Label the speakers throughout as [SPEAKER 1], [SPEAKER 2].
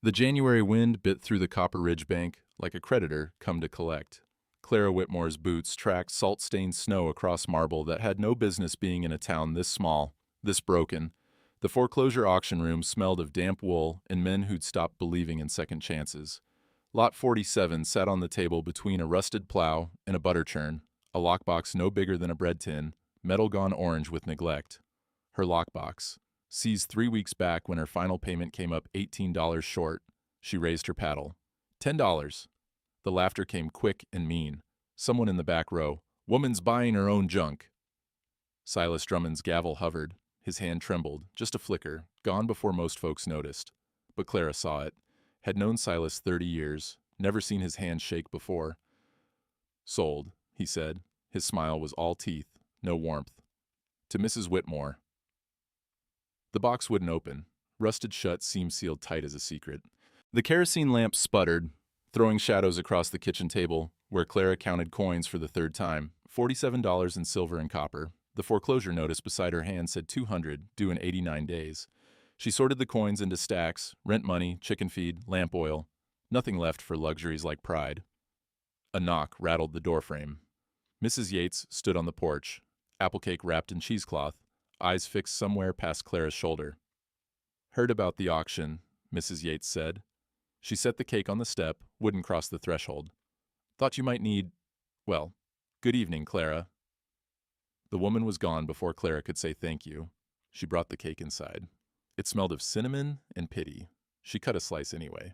[SPEAKER 1] The January wind bit through the Copper Ridge bank like a creditor come to collect. Clara Whitmore's boots tracked salt-stained snow across marble that had no business being in a town this small, this broken. The foreclosure auction room smelled of damp wool and men who'd stopped believing in second chances. Lot 47 sat on the table between a rusted plow and a butter churn, a lockbox no bigger than a bread tin, metal gone orange with neglect. Her lockbox, seized 3 weeks back when her final payment came up $18 short. She raised her paddle. $10. The laughter came quick and mean. Someone in the back row. Woman's buying her own junk. Silas Drummond's gavel hovered. His hand trembled, just a flicker, gone before most folks noticed. But Clara saw it. Had known Silas 30 years, never seen his hand shake before. Sold, he said. His smile was all teeth, no warmth. To Mrs. Whitmore. The box wouldn't open. Rusted shut, seam sealed tight as a secret. The kerosene lamp sputtered, throwing shadows across the kitchen table, where Clara counted coins for the third time. $47 in silver and copper. The foreclosure notice beside her hand said 200, due in 89 days. She sorted the coins into stacks, rent money, chicken feed, lamp oil. Nothing left for luxuries like pride. A knock rattled the doorframe. Mrs. Yates stood on the porch, apple cake wrapped in cheesecloth, eyes fixed somewhere past Clara's shoulder. Heard about the auction, Mrs. Yates said. She set the cake on the step, wouldn't cross the threshold. Thought you might need, well, good evening, Clara. The woman was gone before Clara could say thank you. She brought the cake inside. It smelled of cinnamon and pity. She cut a slice anyway.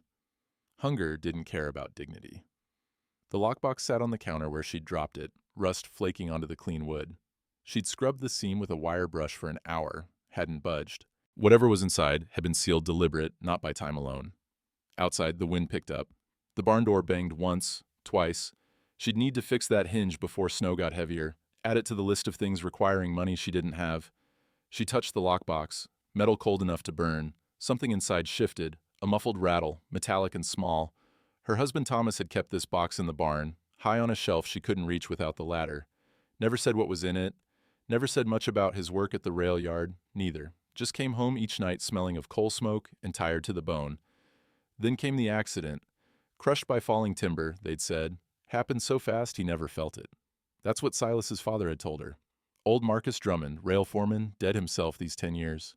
[SPEAKER 1] Hunger didn't care about dignity. The lockbox sat on the counter where she'd dropped it, rust flaking onto the clean wood. She'd scrubbed the seam with a wire brush for an hour, hadn't budged. Whatever was inside had been sealed deliberate, not by time alone. Outside, the wind picked up. The barn door banged once, twice. She'd need to fix that hinge before snow got heavier, add it to the list of things requiring money she didn't have. She touched the lockbox, metal cold enough to burn. Something inside shifted, a muffled rattle, metallic and small. Her husband Thomas had kept this box in the barn, high on a shelf she couldn't reach without the ladder. Never said what was in it, never said much about his work at the rail yard, neither. Just came home each night smelling of coal smoke and tired to the bone. Then came the accident. Crushed by falling timber, they'd said. Happened so fast he never felt it. That's what Silas's father had told her. Old Marcus Drummond, rail foreman, dead himself these 10 years.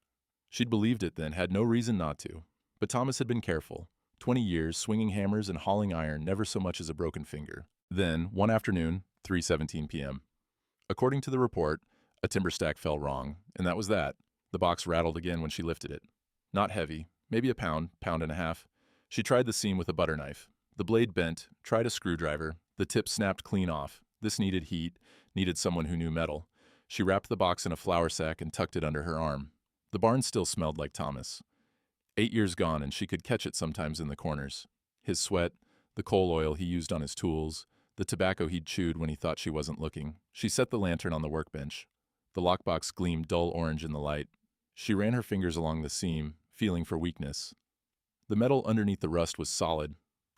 [SPEAKER 1] She'd believed it then, had no reason not to. But Thomas had been careful. 20 years, swinging hammers and hauling iron, never so much as a broken finger. Then, one afternoon, 3:17 p.m. According to the report, a timber stack fell wrong, and that was that. The box rattled again when she lifted it. Not heavy, maybe a pound, pound and a half. She tried the seam with a butter knife. The blade bent, tried a screwdriver. The tip snapped clean off. This needed heat, needed someone who knew metal. She wrapped the box in a flour sack and tucked it under her arm. The barn still smelled like Thomas. 8 years gone, and she could catch it sometimes in the corners. His sweat, the coal oil he used on his tools, the tobacco he'd chewed when he thought she wasn't looking. She set the lantern on the workbench. The lockbox gleamed dull orange in the light. She ran her fingers along the seam, feeling for weakness. The metal underneath the rust was solid.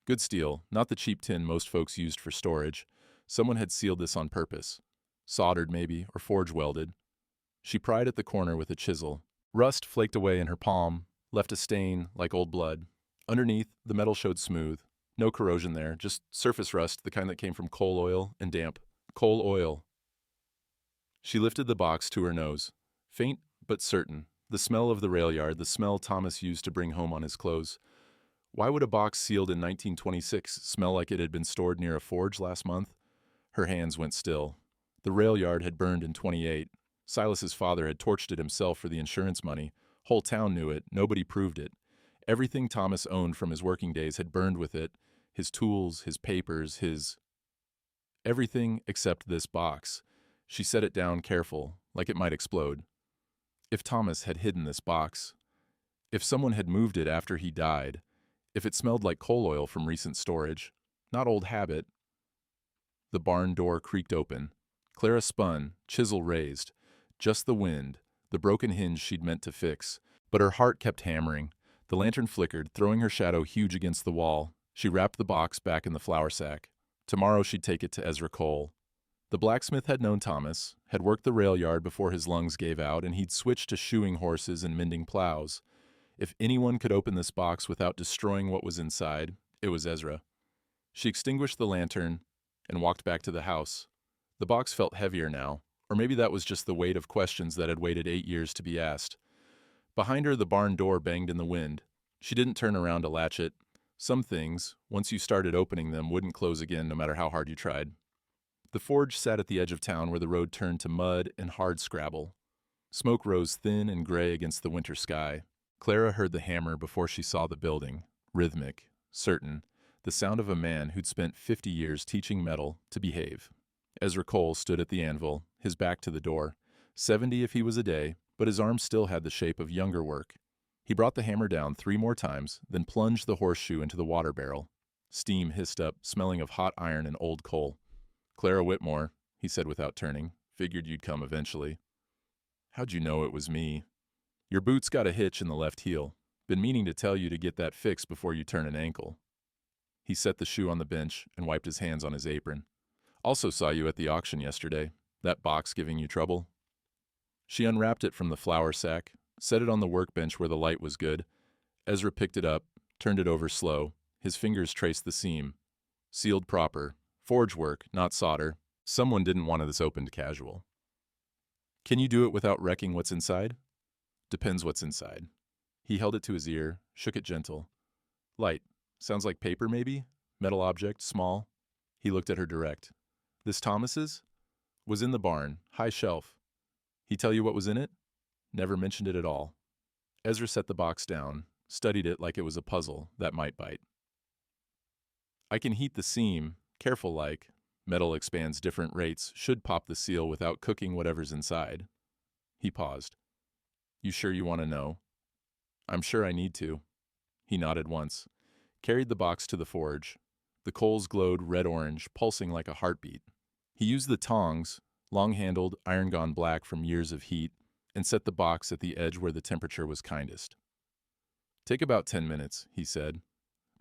[SPEAKER 1] Good steel, not the cheap tin most folks used for storage. Someone had sealed this on purpose. Soldered, maybe, or forge welded. She pried at the corner with a chisel. Rust flaked away in her palm, left a stain like old blood. Underneath, the metal showed smooth. No corrosion there, just surface rust, the kind that came from coal oil and damp. Coal oil. She lifted the box to her nose. Faint but certain. The smell of the rail yard, the smell Thomas used to bring home on his clothes. Why would a box sealed in 1926 smell like it had been stored near a forge last month? Her hands went still. The rail yard had burned in 28. Silas's father had torched it himself for the insurance money. Whole town knew it. Nobody proved it. Everything Thomas owned from his working days had burned with it. His tools, his papers, his... everything except this box. She set it down careful, like it might explode. If Thomas had hidden this box, if someone had moved it after he died, if it smelled like coal oil from recent storage, not old habit. The barn door creaked open. Clara spun, chisel raised. Just the wind, the broken hinge she'd meant to fix. But her heart kept hammering. The lantern flickered, throwing her shadow huge against the wall. She wrapped the box back in the flour sack. Tomorrow she'd take it to Ezra Cole. The blacksmith had known Thomas, had worked the rail yard before his lungs gave out, and he'd switched to shoeing horses and mending plows. If anyone could open this box without destroying what was inside, it was Ezra. She extinguished the lantern and walked back to the house. The box felt heavier now, or maybe that was just the weight of questions that had waited 8 years to be asked. Behind her, the barn door banged in the wind. She didn't turn around to latch it. Some things, once you started opening them, wouldn't close again no matter how hard you tried. The forge sat at the edge of town where the road turned to mud and hard scrabble. Smoke rose thin and gray against the winter sky. Clara heard the hammer before she saw the building, rhythmic, certain, the sound of a man who'd spent 50 years teaching metal to behave. Ezra Cole stood at the anvil, his back to the door, 70 if he was a day, but his arm still had the shape of younger work. He brought the hammer down 3 more times, then plunged the horseshoe into the water barrel. Steam hissed up, smelling of hot iron and old coal. "Clara Whitmore," he said without turning. "Figured you'd come eventually." "How'd you know it was me?" "Your boot's got a hitch in the left heel. Been meaning to tell you to get that fixed before you turn an ankle." He set the shoe on the bench and wiped his hands on his apron. "Also saw you at the auction yesterday. That box giving you trouble?" She unwrapped it from the flour sack, set it on the workbench where the light was good. Ezra picked it up, turned it over slow. His fingers traced the seam. Sealed proper. Forge work, not solder. Someone didn't want this opened casual. "Can you do it without wrecking what's inside?" "Depends what's inside." He held it to his ear, shook it gentle. "Light. Sounds like paper, maybe? Metal object, small." He looked at her direct. "This Thomas's?" "Was in the barn, high shelf." "He tell you what was in it?" "Never mentioned it at all." Ezra set the box down, studied it like it was a puzzle that might bite. "I can heat the seam, careful like. Metal expands different rates, should pop the seal without cooking whatever's inside." He paused. "You sure you want to know?" "I'm sure I need to." He nodded once, carried the box to the forge. The coals glowed red-orange, pulsing like a heartbeat. He used the tongs, long-handled, iron gone black from years of heat, and set the box at the edge where the temperature was kindest. "Take about 10 minutes, he said.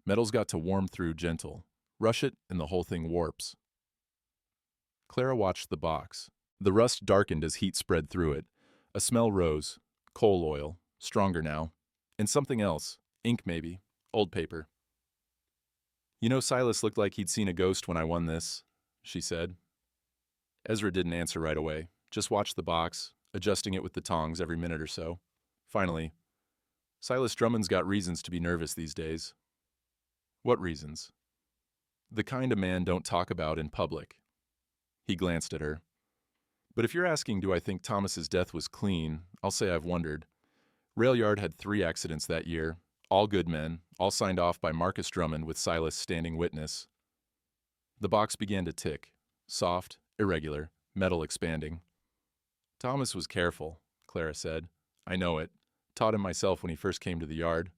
[SPEAKER 1] "Metal's got to warm through gentle. Rush it, and the whole thing warps." Clara watched the box. The rust darkened as heat spread through it. A smell rose. Coal oil, stronger now. And something else. Ink, maybe. Old paper. "You know, Silas looked like he'd seen a ghost when I won this," she said. Ezra didn't answer right away, just watched the box, adjusting it with the tongs every minute or so. Finally, "Silas Drummond's got reasons to be nervous these days." "What reasons?" "The kind a man don't talk about in public." He glanced at her. "But if you're asking do I think Thomas's death was clean, I'll say I've wondered. Rail Yard had 3 accidents that year, all good men, all signed off by Marcus Drummond with Silas standing witness." The box began to tick, soft, irregular, metal expanding. "Thomas was careful," Clara said. "I know it. Taught him myself when he first came to the yard."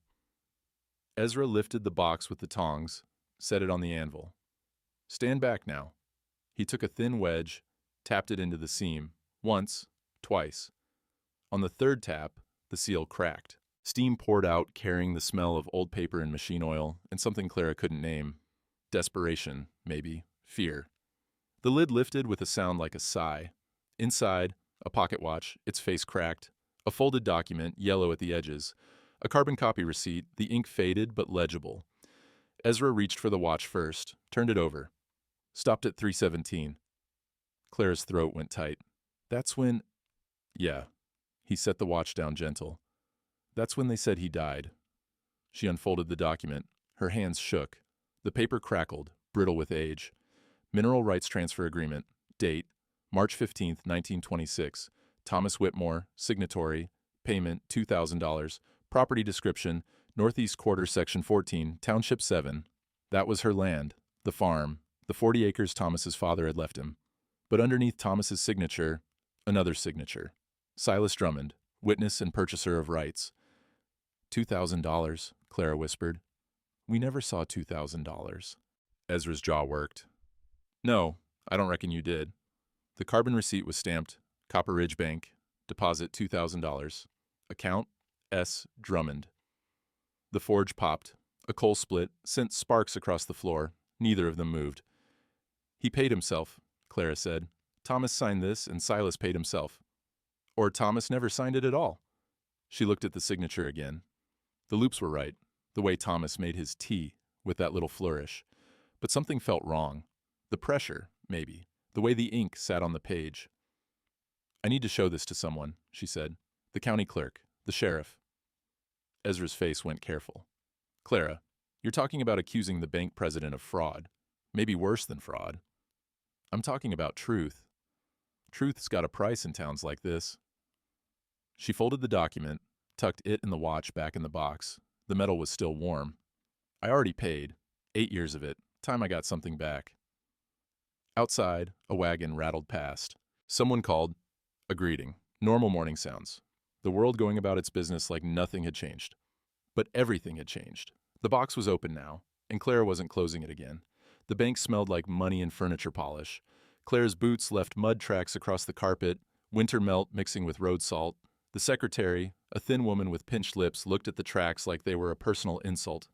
[SPEAKER 1] Ezra lifted the box with the tongs, set it on the anvil. "Stand back now." He took a thin wedge, tapped it into the seam, once, twice. On the 3rd tap, the seal cracked. Steam poured out, carrying the smell of old paper and machine oil, and something Clara couldn't name. Desperation, maybe. Fear. The lid lifted with a sound like a sigh. Inside, a pocket watch, its face cracked. A folded document, yellow at the edges. A carbon copy receipt, the ink faded but legible. Ezra reached for the watch first, turned it over. Stopped at 3:17. Clara's throat went tight. "That's when—" "Yeah." He set the watch down gentle. "That's when they said he died." She unfolded the document. Her hands shook. The paper crackled, brittle with age. Mineral rights transfer agreement. Date, March 15th, 1926. Thomas Whitmore, signatory. Payment, $2,000. Property description, Northeast Quarter, Section 14, Township 7. That was her land, the farm, the 40 acres Thomas's father had left him. But underneath Thomas's signature, another signature. Silas Drummond, witness and purchaser of rights. $2,000, Clara whispered. "We never saw $2,000. Ezra's jaw worked. "No, I don't reckon you did." The carbon receipt was stamped, Copper Ridge Bank, deposit $2,000. Account, S. Drummond. The forge popped. A coal split, sent sparks across the floor. Neither of them moved. "He paid himself," Clara said. "Thomas signed this, and Silas paid himself." "Or Thomas never signed it at all." She looked at the signature again. The loops were right, the way Thomas made his T with that little flourish. But something felt wrong. The pressure, maybe. The way the ink sat on the page. "I need to show this to someone," she said. "The county clerk, the sheriff." Ezra's face went careful. "Clara, you're talking about accusing the bank president of fraud. Maybe worse than fraud. I'm talking about truth. Truth's got a price in towns like this." She folded the document, tucked it and the watch back in the box. The metal was still warm. "I already paid. 8 years of it. Time I got something back." Outside, a wagon rattled past. Someone called. A greeting. Normal morning sounds. The world going about its business like nothing had changed. But everything had changed. The box was open now, and Clara wasn't closing it again. The bank smelled like money and furniture polish. Clara's boots left mud tracks across the carpet, winter melt mixing with road salt. The secretary, a thin woman with pinched lips, looked at the tracks like they were a personal insult.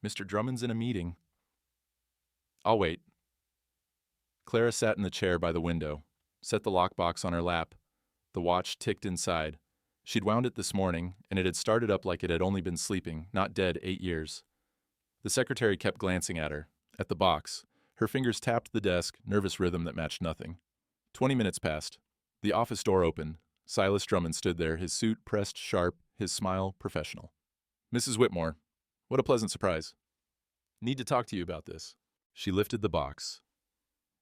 [SPEAKER 1] "Mr. Drummond's in a meeting." "I'll wait." Clara sat in the chair by the window, set the lockbox on her lap. The watch ticked inside. She'd wound it this morning, and it had started up like it had only been sleeping, not dead 8 years. The secretary kept glancing at her, at the box. Her fingers tapped the desk, nervous rhythm that matched nothing. 20 minutes passed. The office door opened. Silas Drummond stood there, his suit pressed sharp, his smile professional. "Mrs. Whitmore, what a pleasant surprise. Need to talk to you about this." She lifted the box.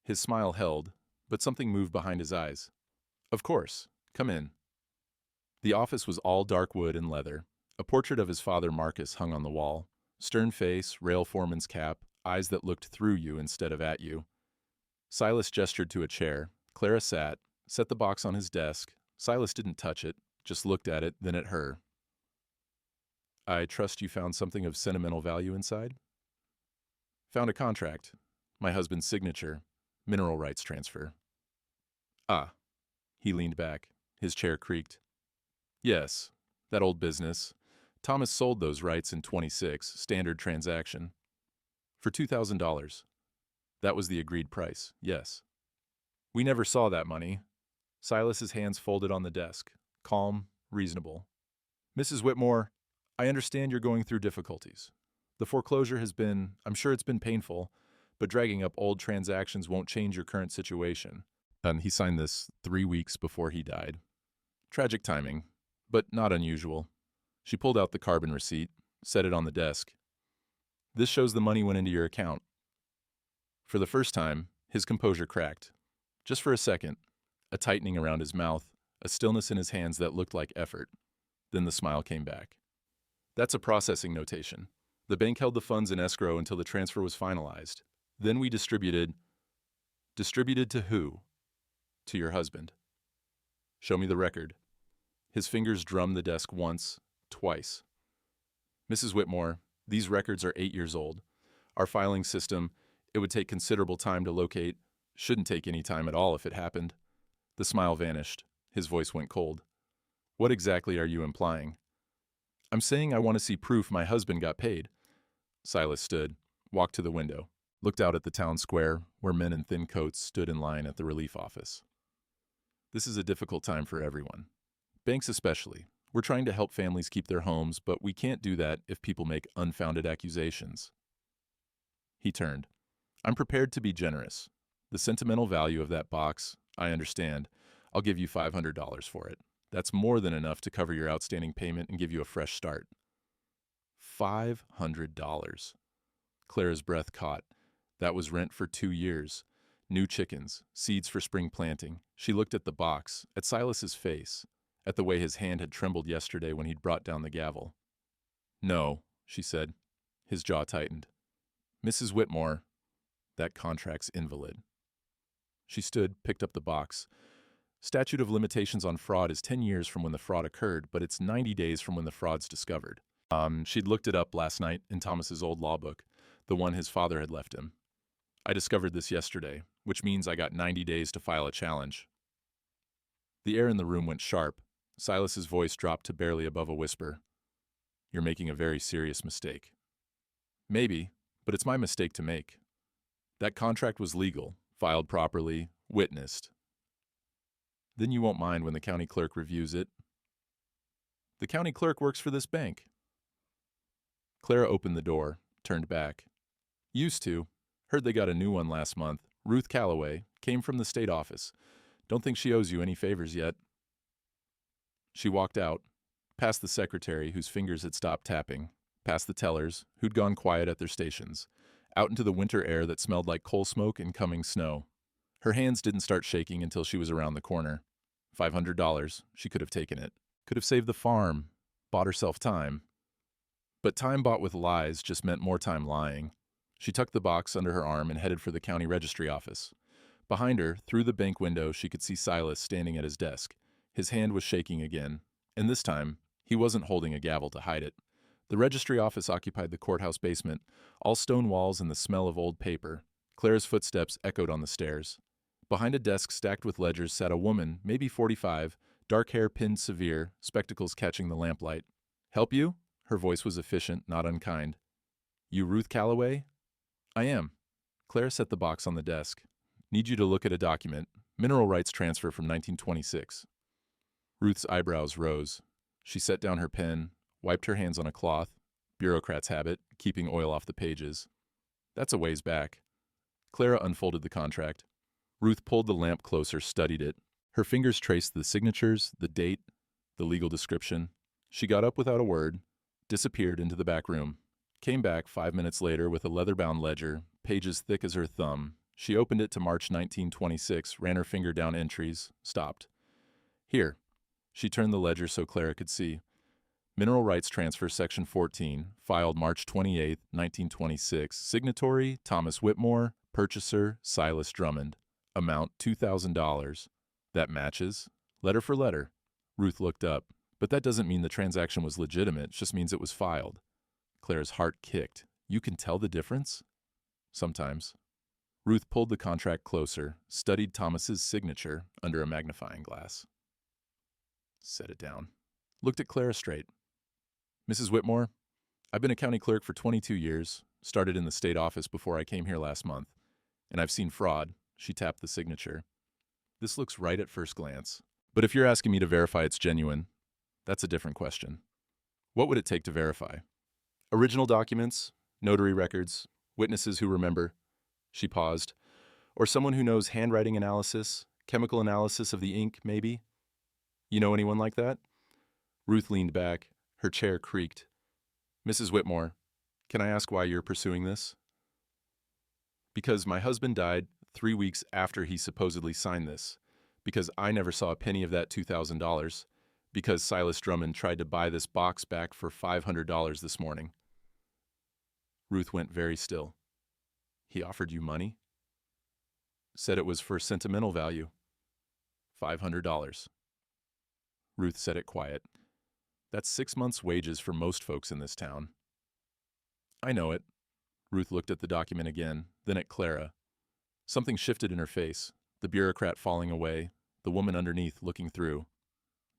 [SPEAKER 1] His smile held, but something moved behind his eyes. "Of course. Come in." The office was all dark wood and leather. A portrait of his father Marcus hung on the wall. Stern face, rail foreman's cap, eyes that looked through you instead of at you. Silas gestured to a chair. Clara sat, set the box on his desk. Silas didn't touch it, just looked at it, then at her. "I trust you found something of sentimental value inside?" "Found a contract. My husband's signature. Mineral rights transfer." "Ah." He leaned back. His chair creaked. "Yes, that old business. Thomas sold those rights in 26, standard transaction. For $2,000. That was the agreed price, yes. We never saw that money." Silas's hands folded on the desk, calm, reasonable. "Mrs. Whitmore, I understand you're going through difficulties. The foreclosure has been, I'm sure it's been painful, but dragging up old transactions won't change your current situation." And he signed this 3 weeks before he died. Tragic timing, but not unusual. She pulled out the carbon receipt, set it on the desk. "This shows the money went into your account." For the first time, his composure cracked. Just for a second, a tightening around his mouth, a stillness in his hands that looked like effort. Then the smile came back. "That's a processing notation. The bank held the funds in escrow until the transfer was finalized. Then we distributed." "Distributed to who?" "To your husband." "Show me the record." His fingers drummed the desk once, twice. "Mrs. Whitmore, these records are 8 years old. Our filing system, it would take considerable time to locate. Shouldn't take any time at all if it happened." The smile vanished. His voice went cold. "What exactly are you implying?" "I'm saying I want to see proof my husband got paid." Silas stood, walked to the window, looked out at the town square where men in thin coats stood in line at the relief office. "This is a difficult time for everyone. Banks especially. We're trying to help families keep their homes, but we can't do that if people make unfounded accusations." He turned. "I'm prepared to be generous. The sentimental value of that box, I understand. I'll give you $500 for it. That's more than enough to cover your outstanding payment and give you a fresh start." $500. Clara's breath caught. That was rent for 2 years. New chickens, seeds for spring planting. She looked at the box, at Silas's face, at the way his hand had trembled yesterday when he'd brought down the gavel. "No," she said. His jaw tightened. "Mrs. Whitmore, that contract's invalid." She stood, picked up the box. Statute of limitations on fraud is 10 years from when the fraud occurred, but it's 90 days from when the fraud's discovered. She'd looked it up last night in Thomas's old law book, the one his father had left him. "I discovered this yesterday, which means I got 90 days to file a challenge." The air in the room went sharp. Silas's voice dropped to barely above a whisper. "You're making a very serious mistake." "Maybe, but it's my mistake to make. That contract was legal, filed properly, witnessed. Then you won't mind when the county clerk reviews it." "The county clerk works for this bank." Clara opened the door, turned back. Used to. Heard they got a new one last month. Ruth Calloway. Came from the state office. Don't think she owes you any favors yet. She walked out, past the secretary whose fingers had stopped tapping, past the tellers who'd gone quiet at their stations, out into the winter air that smelled like coal smoke and coming snow. Her hands didn't start shaking until she was around the corner. $500. She could have taken it. Could have saved the farm. Bought herself time. But time bought with lies just meant more time lying. She tucked the box under her arm and headed for the county registry office. Behind her, through the bank window, she could see Silas standing at his desk. His hand was shaking again, and this time, he wasn't holding a gavel to hide it. The registry office occupied the courthouse basement, all stone walls and the smell of old paper. Clara's footsteps echoed on the stairs. Behind a desk stacked with ledgers sat a woman, maybe 45, dark hair pinned severe, spectacles catching the lamplight. "Help you?" Her voice was efficient, not unkind. "You Ruth Calloway?" "I am." Clara set the box on the desk. "Need you to look at a document. Mineral rights transfer from 1926. Ruth's eyebrows rose. She set down her pen, wiped her hands on a cloth. Bureaucrat's habit, keeping oil off the pages. "That's a ways back." Clara unfolded the contract. Ruth pulled the lamp closer, studied it. Her fingers traced the signatures, the date, the legal description. She got up without a word, disappeared into the back room. Came back 5 minutes later with a leather-bound ledger, pages thick as her thumb. She opened it to March 1926, ran her finger down entries, stopped. "Here." She turned the ledger so Clara could see. Mineral Rights Transfer Section 14, filed March 28, 1926. Signatory, Thomas Whitmore. Purchaser, Silas Drummond. Amount, $2,000. That matches. Letter for letter. Ruth looked up. But that doesn't mean the transaction was legitimate, it just means it was filed. Clara's heart kicked. "You can tell the difference?" "Sometimes." Ruth pulled the contract closer, studied Thomas's signature under a magnifying glass. Set it down. Looked at Clara straight. "Mrs. Whitmore, I've been a county clerk for 22 years, started in the state office before I came here last month, and I've seen fraud." She tapped the signature. "This looks right at first glance. But if you're asking me to verify it's genuine, that's a different question. What would it take to verify? Original documents, notary records, witnesses who remember." She paused. "Or someone who knows handwriting analysis, chemical analysis of the ink, maybe? You know anyone like that?" Ruth leaned back. Her chair creaked. "Mrs. Whitmore, can I ask why you're pursuing this?" "Because my husband died 3 weeks after he supposedly signed this. Because I never saw a penny of that $2,000. Because Silas Drummond tried to buy this box back for $500 this morning." Ruth went very still. "He offered you money?" "Said it was for sentimental value. $500. Ruth said it quiet. "That's 6 months' wages for most folks in this town." "I know it." Ruth looked at the document again, then at Clara. Something shifted in her face, the bureaucrat falling away, the woman underneath looking through.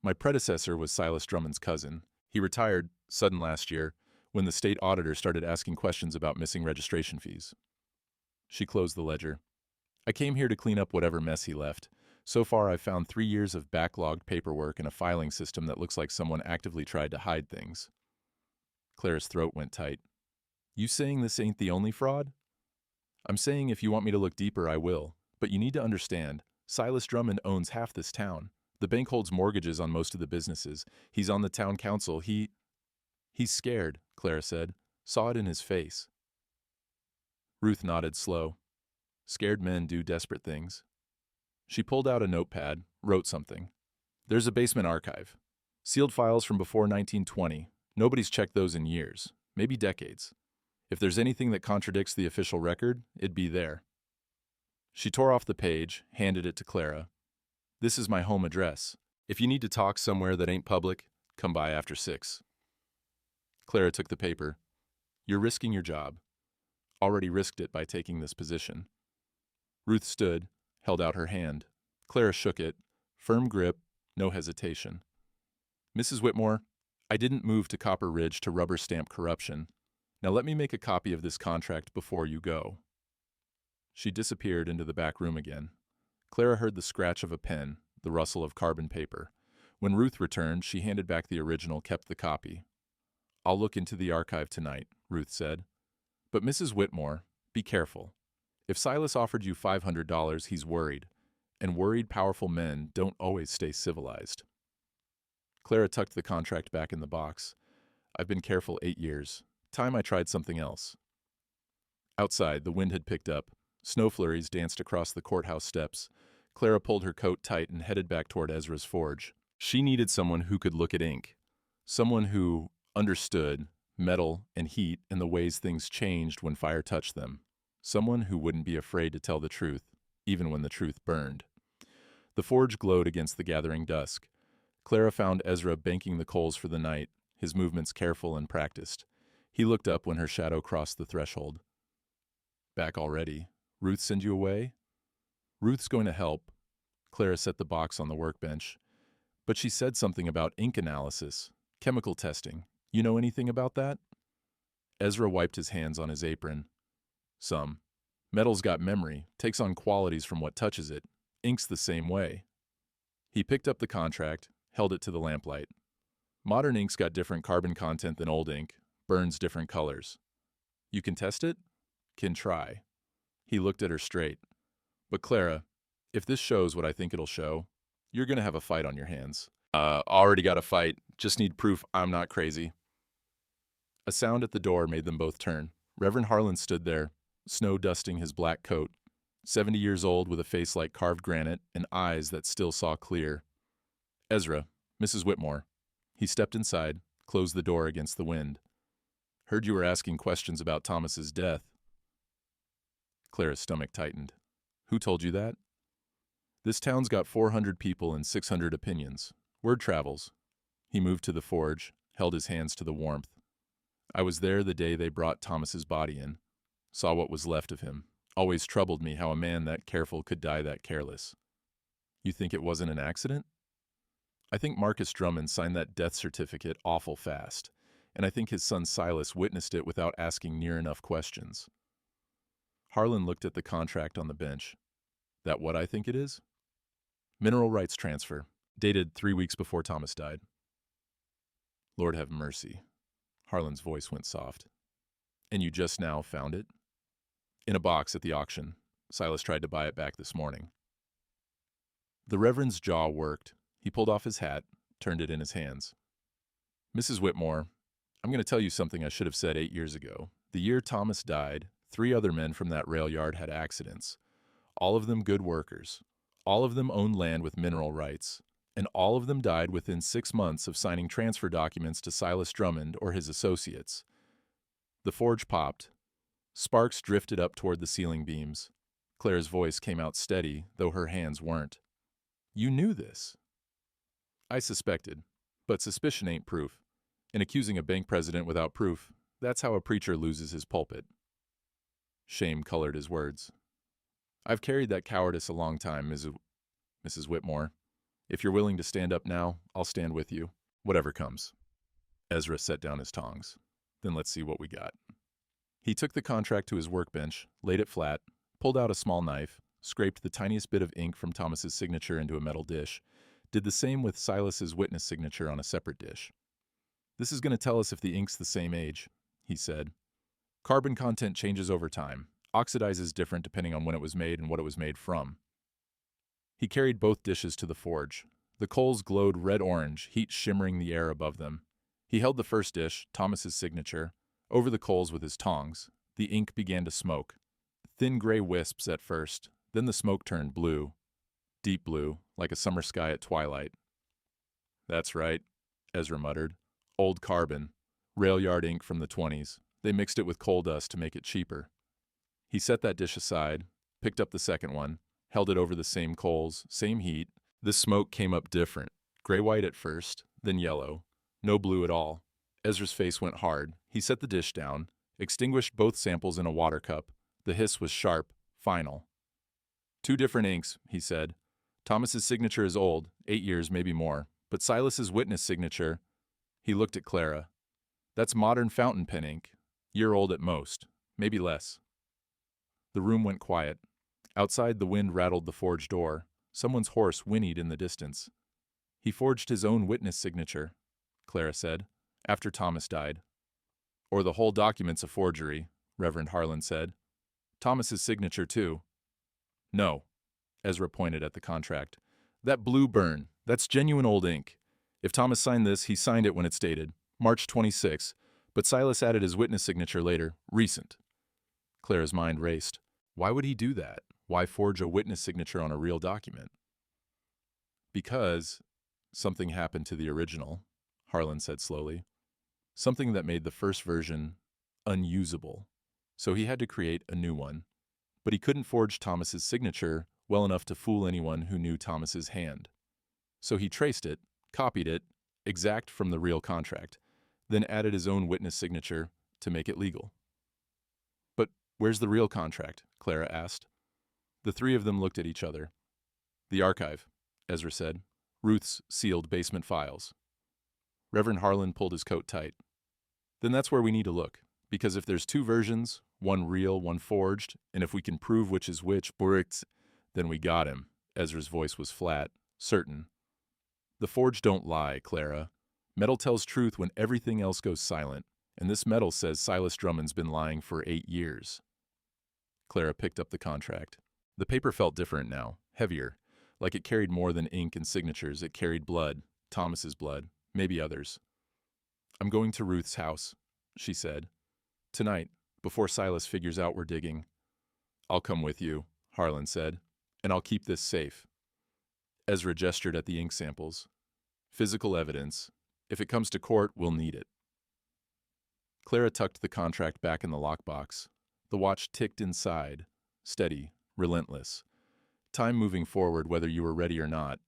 [SPEAKER 1] "My predecessor was Silas Drummond's cousin. He retired, sudden last year, when the state auditor started asking questions about missing registration fees." She closed the ledger. "I came here to clean up whatever mess he left. So far, I've found 3 years of backlogged paperwork and a filing system that looks like someone actively tried to hide things." Clara's throat went tight. "You saying this ain't the only fraud?" "I'm saying if you want me to look deeper, I will. But you need to understand, Silas Drummond owns half this town. The bank holds mortgages on most of the businesses. He's on the town council. He's scared," Clara said. "Saw it in his face." Ruth nodded slow. Scared men do desperate things. She pulled out a notepad, wrote something. "There's a basement archive. Sealed files from before 1920. Nobody's checked those in years, maybe decades. If there's anything that contradicts the official record, it'd be there." She tore off the page, handed it to Clara. "This is my home address. If you need to talk somewhere that ain't public, come by after 6. Clara took the paper. "You're risking your job. Already risked it by taking this position." Ruth stood, held out her hand. Clara shook it. Firm grip, no hesitation. "Mrs. Whitmore, I didn't move to Copper Ridge to rubber stamp corruption. Now let me make a copy of this contract before you go." She disappeared into the back room again. Clara heard the scratch of a pen, the rustle of carbon paper. When Ruth returned, she handed back the original, kept the copy. I'll look into the archive tonight, Ruth said. But Mrs. Whitmore, be careful. If Silas offered you $500, he's worried, and worried powerful men don't always stay civilized. Clara tucked the contract back in the box. I've been careful 8 years. Time I tried something else. Outside, the wind had picked up. Snow flurries danced across the courthouse steps. Clara pulled her coat tight and headed back toward Ezra's forge. She needed someone who could look at ink. Someone who understood metal and heat and the ways things changed when fire touched them. Someone who wouldn't be afraid to tell the truth, even when the truth burned. The forge glowed against the gathering dusk. Clara found Ezra banking the coals for the night, his movements careful and practiced. He looked up when her shadow crossed the threshold. Back already? Ruth send you away? Ruth's going to help. Clara set the box on the workbench. But she said something about ink analysis, chemical testing. You know anything about that? Ezra wiped his hands on his apron. Some. Metal's got memory, takes on qualities from what touches it. Ink's the same way. He picked up the contract, held it to the lamplight. Modern ink's got different carbon content than old ink, burns different colors. You can test it? Can try. He looked at her straight. But Clara, if this shows what I think it'll show, you're going to have a fight on your hands. Already got a fight. Just need proof I'm not crazy. A sound at the door made them both turn. Reverend Harlan stood there, snow dusting his black coat, 70 years old with a face like carved granite and eyes that still saw clear. Ezra, Mrs. Whitmore. He stepped inside, closed the door against the wind. Heard you were asking questions about Thomas's death. Clara's stomach tightened. Who told you that? This town's got 400 people and 600 opinions. Word travels. He moved to the forge, held his hands to the warmth. I was there the day they brought Thomas's body in. Saw what was left of him. Always troubled me how a man that careful could die that careless. You think it wasn't an accident? I think Marcus Drummond signed that death certificate awful fast, and I think his son Silas witnessed it without asking near enough questions. Harlan looked at the contract on the bench. That what I think it is? Mineral rights transfer, dated 3 weeks before Thomas died. Lord have mercy. Harlan's voice went soft. And you just now found it? In a box at the auction. Silas tried to buy it back this morning. The Reverend's jaw worked. He pulled off his hat, turned it in his hands. Mrs. Whitmore, I'm going to tell you something I should have said 8 years ago. The year Thomas died, 3 other men from that rail yard had accidents. All of them good workers. All of them owned land with mineral rights. And all of them died within 6 months of signing transfer documents to Silas Drummond or his associates. The forge popped. Sparks drifted up toward the ceiling beams. Clara's voice came out steady, though her hands weren't. You knew this. I suspected, but suspicion ain't proof. In accusing a bank president without proof, that's how a preacher loses his pulpit. Shame colored his words. I've carried that cowardice a long time, Mrs. Whitmore. If you're willing to stand up now, I'll stand with you, whatever comes. Ezra set down his tongs. Then let's see what we got. He took the contract to his workbench, laid it flat, pulled out a small knife, scraped the tiniest bit of ink from Thomas's signature into a metal dish, did the same with Silas's witness signature on a separate dish. This is going to tell us if the ink's the same age, he said. Carbon content changes over time, oxidizes different depending on when it was made and what it was made from. He carried both dishes to the forge. The coals glowed red-orange, heat shimmering the air above them. He held the first dish, Thomas's signature, over the coals with his tongs. The ink began to smoke. Thin gray wisps at first, then the smoke turned blue. Deep blue, like a summer sky at twilight. That's right, Ezra muttered. Old carbon. Rail yard ink from the 20s. They mixed it with coal dust to make it cheaper. He set that dish aside, picked up the second one, held it over the same coals, same heat. The smoke came up different. Gray-white at first, then yellow. No blue at all. Ezra's face went hard. He set the dish down, extinguished both samples in a water cup. The hiss was sharp, final. 2 different inks, he said. Thomas's signature is old, 8 years, maybe more. But Silas's witness signature, he looked at Clara. That's modern fountain pen ink. Year old at most, maybe less. The room went quiet. Outside, the wind rattled the forge door. Someone's horse whinnied in the distance. He forged his own witness signature, Clara said, after Thomas died. Or the whole document's a forgery, Reverend Harlan said. Thomas's signature, too. No, Ezra pointed at the contract. That blue burn, that's genuine old ink. If Thomas signed this, he signed it when it's dated, March 26, but Silas added his witness signature later, recent. Clara's mind raced. Why would he do that? Why forge a witness signature on a real document? Because something happened to the original, Harlan said slowly. Something that made the first version unusable. So he had to create a new one. But he couldn't forge Thomas's signature well enough to fool anyone who knew Thomas's hand. So he traced it, copied it, exact from the real contract, then added his own witness signature to make it legal. But where's the real contract? Clara asked. The three of them looked at each other. The archive, Ezra said. Ruth's sealed basement files. Reverend Harlan pulled his coat tight. Then that's where we need to look, because if there's two versions, one real, one forged, and if we can prove which is which, then we got him. Ezra's voice was flat, certain. The forged don't lie, Clara. Metal tells truth when everything else goes silent, and this metal says Silas Drummond's been lying for 8 years. Clara picked up the contract. The paper felt different now, heavier, like it carried more than ink and signatures. It carried blood, Thomas's blood, maybe others. I'm going to Ruth's house, she said. Tonight, before Silas figures out we're digging. I'll come with you, Harlan said, and I'll keep this safe. Ezra gestured at the ink samples. Physical evidence. If it comes to court, we'll need it. Clara tucked the contract back in the lockbox. The watch ticked inside, steady, relentless. Time moving forward whether you were ready or not.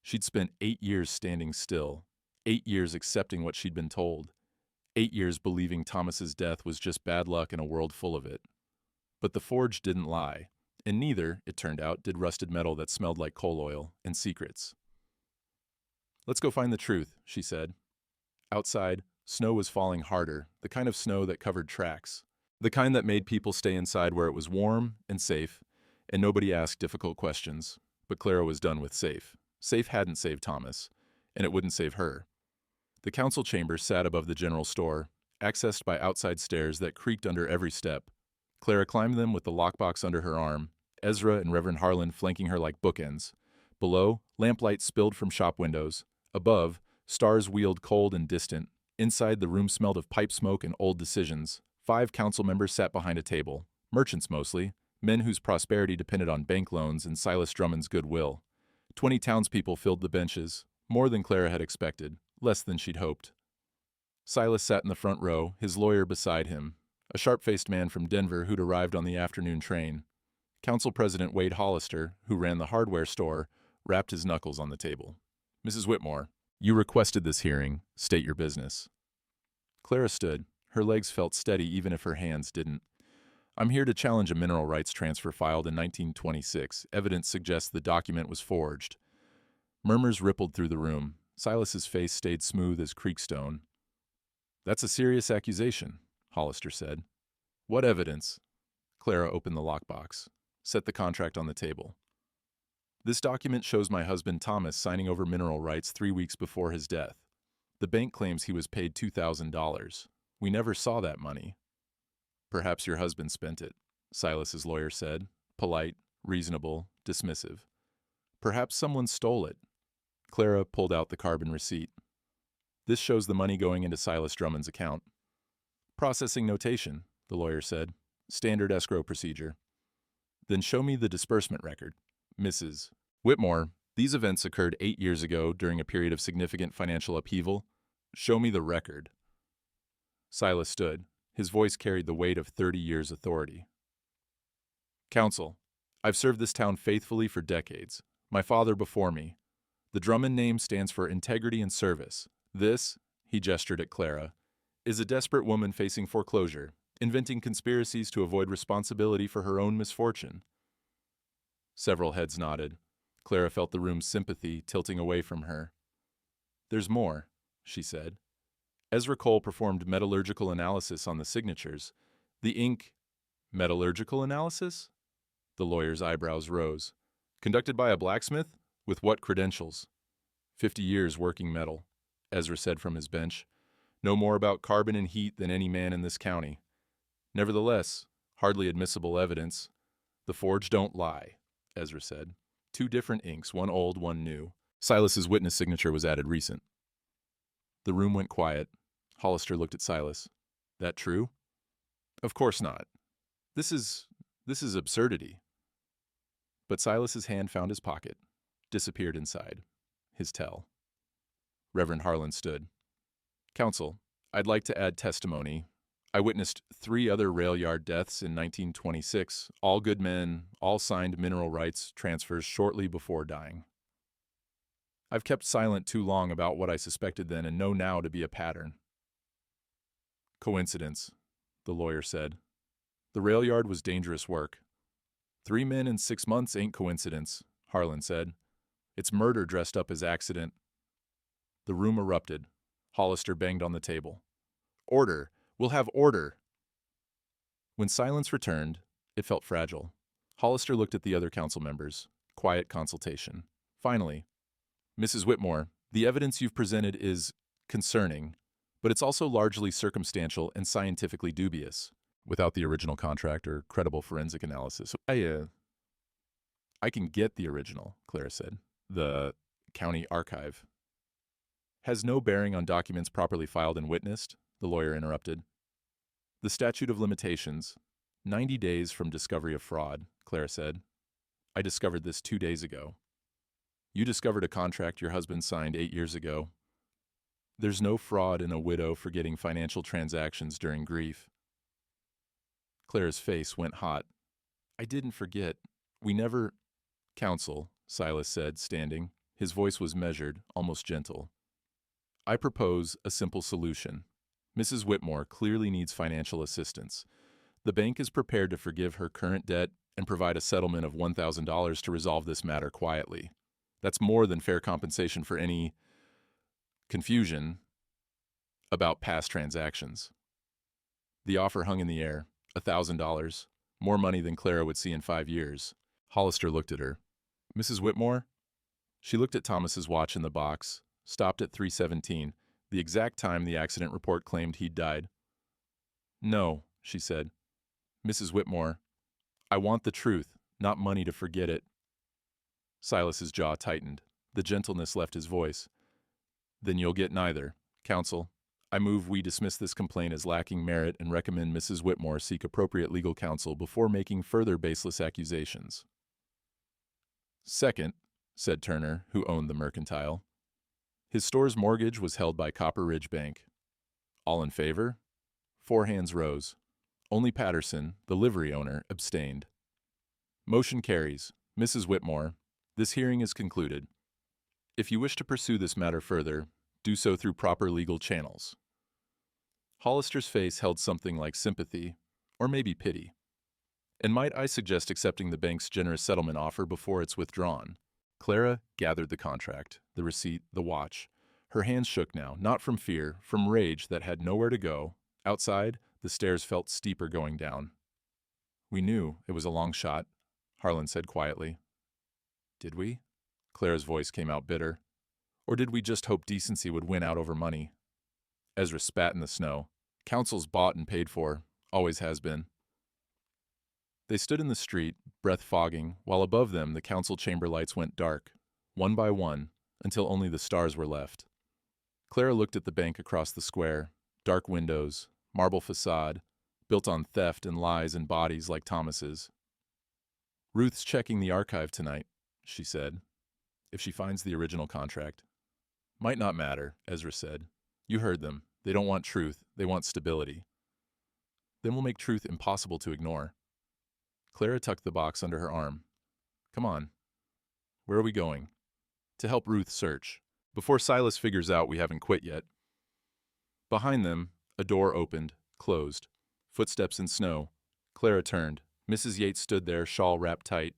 [SPEAKER 1] She'd spent 8 years standing still, 8 years accepting what she'd been told, 8 years believing Thomas's death was just bad luck in a world full of it. But the forge didn't lie, and neither, it turned out, did rusted metal that smelled like coal oil and secrets. Let's go find the truth, she said. Outside, snow was falling harder, the kind of snow that covered tracks, the kind that made people stay inside where it was warm and safe, and nobody asked difficult questions. But Clara was done with safe. Safe hadn't saved Thomas, and it wouldn't save her. The council chamber sat above the general store, accessed by outside stairs that creaked under every step. Clara climbed them with the lockbox under her arm, Ezra and Reverend Harlan flanking her like bookends. Below, lamplight spilled from shop windows. Above, stars wheeled cold and distant. Inside, the room smelled of pipe smoke and old decisions. 5 council members sat behind a table, merchants mostly, men whose prosperity depended on bank loans and Silas Drummond's goodwill. 20 townspeople filled the benches, more than Clara had expected, less than she'd hoped. Silas sat in the front row, his lawyer beside him, a sharp-faced man from Denver who'd arrived on the afternoon train. Council President Wade Hollister, who ran the hardware store, rapped his knuckles on the table. Mrs. Whitmore, you requested this hearing. State your business. Clara stood. Her legs felt steady even if her hands didn't. I'm here to challenge a mineral rights transfer filed in 1926. Evidence suggests the document was forged. Murmurs rippled through the room. Silas's face stayed smooth as creekstone. That's a serious accusation, Hollister said. What evidence? Clara opened the lockbox, set the contract on the table. This document shows my husband Thomas signing over mineral rights 3 weeks before his death. The bank claims he was paid $2,000. We never saw that money. Perhaps your husband spent it, Silas's lawyer said, polite, reasonable, dismissive. Perhaps someone stole it. Clara pulled out the carbon receipt. This shows the money going into Silas Drummond's account. Processing notation, the lawyer said. Standard escrow procedure. Then show me the disbursement record. Mrs. Whitmore, these events occurred 8 years ago during a period of significant financial upheaval. Show me the record. Silas stood. His voice carried the weight of 30 years' authority. Counsel, I've served this town faithfully for decades. My father before me. The Drummond name stands for integrity and service. This, he gestured at Clara, is a desperate woman facing foreclosure, inventing conspiracies to avoid responsibility for her own misfortune. Several heads nodded. Clara felt the room's sympathy tilting away from her. There's more, she said. Ezra Cole performed metallurgical analysis on the signatures. The ink... Metallurgical analysis? The lawyer's eyebrows rose. Conducted by a blacksmith? With what credentials? 50 years working metal, Ezra said from his bench. Know more about carbon and heat than any man in this county. Nevertheless, hardly admissible evidence. The forge don't lie, Ezra said. 2 different inks, one old, one new. Silas's witness signature was added recent. The room went quiet. Hollister looked at Silas. That true? Of course not. This is absurdity. But Silas's hand found his pocket, disappeared inside. His tell. Reverend Harlan stood. Counsel, I'd like to add testimony. I witnessed 3 other rail yard deaths in 1926, all good men, all signed mineral rights transfers shortly before dying. I've kept silent too long about what I suspected then and know now to be a pattern. Coincidence, the lawyer said. The rail yard was dangerous work. 3 men in 6 months ain't coincidence, Harlan said. It's murder dressed up as accident. The room erupted. Hollister banged on the table. Order! We'll have order! When silence returned, it felt fragile. Hollister looked at the other council members. Quiet consultation. Finally, Mrs. Whitmore, the evidence you've presented is concerning, but it's also largely circumstantial and scientifically dubious, without the original contract or credible forensic analysis. I can get the original, Clara said. The county archive. Has no bearing on documents properly filed and witnessed, the lawyer interrupted. The statute of limitations, 90 days from discovery of fraud, Clara said. I discovered this 2 days ago. You discovered a contract your husband signed 8 years ago. There's no fraud in a widow forgetting financial transactions during grief. Clara's face went hot. I didn't forget. We never... Counsel, Silas said, standing. His voice was measured, almost gentle. I propose a simple solution. Mrs. Whitmore clearly needs financial assistance. The bank is prepared to forgive her current debt and provide a settlement of $1,000 to resolve this matter quietly. That's more than fair compensation for any confusion about past transactions. The offer hung in the air, $1,000, more money than Clara would see in 5 years. Hollister looked at her. Mrs. Whitmore? She looked at Thomas's watch in the box, stopped at 3:17, the exact time the accident report claimed he'd died. No, she said. Mrs. Whitmore, I want the truth, not money to forget it. Silas's jaw tightened. The gentleness left his voice. Then you'll get neither. Counsel, I move we dismiss this complaint as lacking merit and recommend Mrs. Whitmore seek appropriate legal counsel before making further baseless accusations. Second, said Turner, who owned the mercantile. His store's mortgage was held by Copper Ridge Bank. All in favor? 4 hands rose. Only Patterson, the livery owner, abstained. Motion carries. Mrs. Whitmore, this hearing is concluded. If you wish to pursue this matter further, do so through proper legal channels. Hollister's face held something like sympathy, or maybe pity. And might I suggest accepting the bank's generous settlement offer before it's withdrawn? Clara gathered the contract, the receipt, the watch. Her hands shook now, not from fear, from rage that had nowhere to go. Outside, the stairs felt steeper going down. We knew it was a long shot, Harlan said quietly. Did we? Clara's voice came out bitter. Or did we just hope decency would win out over money? Ezra spat in the snow. Counsel's bought and paid for, always has been. They stood in the street, breath fogging, while above them the council chamber lights went dark, one by one, until only the stars were left. Clara looked at the bank across the square, dark windows, marble facade, built on theft and lies and bodies like Thomas's. Ruth's checking the archive tonight, she said, if she finds the original contract. Might not matter, Ezra said. You heard them. They don't want truth. They want stability. Then we'll make truth impossible to ignore. Clara tucked the box under her arm. Come on. Where are we going? To help Ruth search. Before Silas figures out we haven't quit yet. Behind them, a door opened, closed. Footsteps in snow. Clara turned. Mrs. Yates stood there, shawl wrapped tight.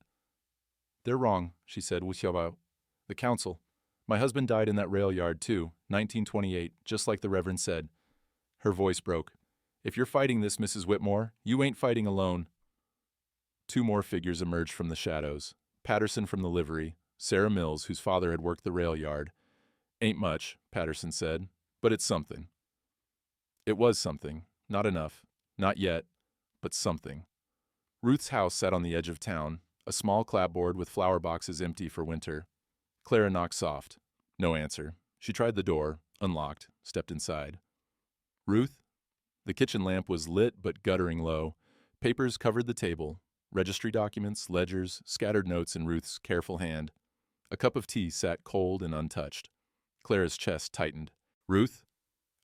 [SPEAKER 1] They're wrong, she said. The council. My husband died in that rail yard, too, 1928, just like the Reverend said. Her voice broke. If you're fighting this, Mrs. Whitmore, you ain't fighting alone. 2 more figures emerged from the shadows. Patterson from the livery, Sarah Mills, whose father had worked the rail yard. Ain't much, Patterson said, but it's something. It was something. Not enough. Not yet. But something. Ruth's house sat on the edge of town, a small clapboard with flower boxes empty for winter. Clara knocked soft. No answer. She tried the door, unlocked, stepped inside. Ruth? The kitchen lamp was lit but guttering low. Papers covered the table. Registry documents, ledgers, scattered notes in Ruth's careful hand. A cup of tea sat cold and untouched. Clara's chest tightened. Ruth?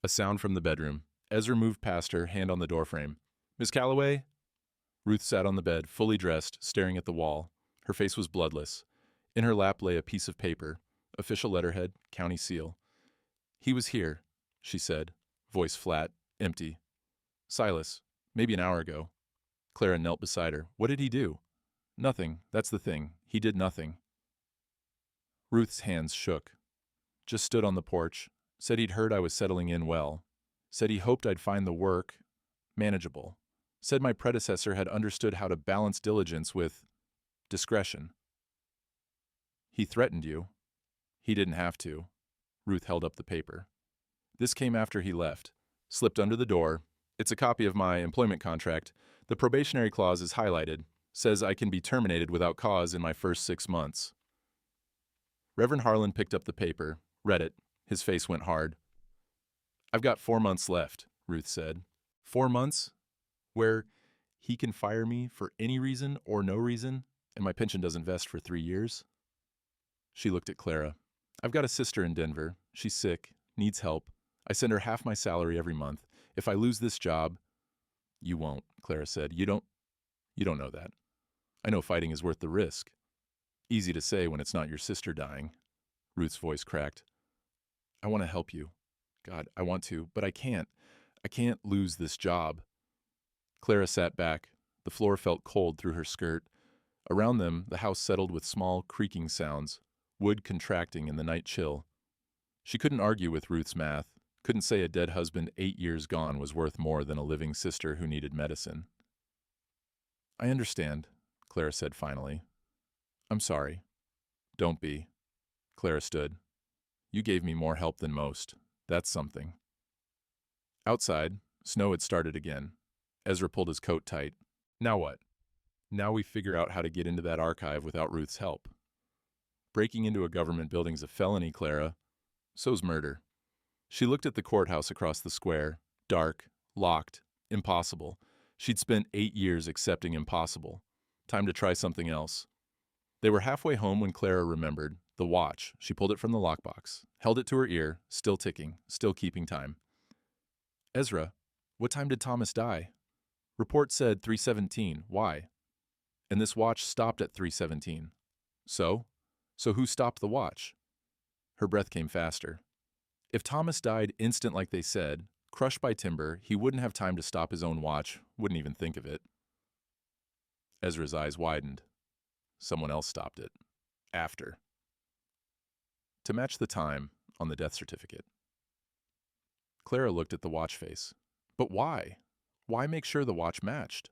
[SPEAKER 1] A sound from the bedroom. Ezra moved past her, hand on the doorframe. Miss Calloway? Ruth sat on the bed, fully dressed, staring at the wall. Her face was bloodless. In her lap lay a piece of paper, official letterhead, county seal. He was here, she said, voice flat, empty. Silas, maybe an hour ago. Clara knelt beside her. What did he do? Nothing, that's the thing. He did nothing. Ruth's hands shook. Just stood on the porch. Said he'd heard I was settling in well. Said he hoped I'd find the work manageable. Said my predecessor had understood how to balance diligence with discretion. He threatened you. He didn't have to. Ruth held up the paper. This came after he left. Slipped under the door. It's a copy of my employment contract. The probationary clause is highlighted. Says I can be terminated without cause in my first 6 months. Reverend Harlan picked up the paper, read it. His face went hard. I've got 4 months left, Ruth said. 4 months? Where he can fire me for any reason or no reason, and my pension doesn't vest for 3 years? She looked at Clara. I've got a sister in Denver. She's sick, needs help. I send her half my salary every month. If I lose this job... You won't, Clara said. You don't know that. I know fighting is worth the risk. Easy to say when it's not your sister dying. Ruth's voice cracked. I want to help you. God, I want to, but I can't. I can't lose this job. Clara sat back. The floor felt cold through her skirt. Around them, the house settled with small, creaking sounds, wood contracting in the night chill. She couldn't argue with Ruth's math, couldn't say a dead husband 8 years gone was worth more than a living sister who needed medicine. I understand, Clara said finally. I'm sorry. Don't be. Clara stood. You gave me more help than most. That's something. Outside, snow had started again. Ezra pulled his coat tight. Now what? Now we figure out how to get into that archive without Ruth's help. Breaking into a government building's a felony, Clara. So's murder. She looked at the courthouse across the square. Dark, locked, impossible. She'd spent 8 years accepting impossible. Time to try something else. They were halfway home when Clara remembered. The watch. She pulled it from the lockbox, held it to her ear, still ticking, still keeping time. Ezra, what time did Thomas die? Report said 3:17. Why? And this watch stopped at 3:17. So? So who stopped the watch? Her breath came faster. If Thomas died instant like they said, crushed by timber, he wouldn't have time to stop his own watch, wouldn't even think of it. Ezra's eyes widened. Someone else stopped it. After. To match the time on the death certificate. Clara looked at the watch face. But why? Why make sure the watch matched?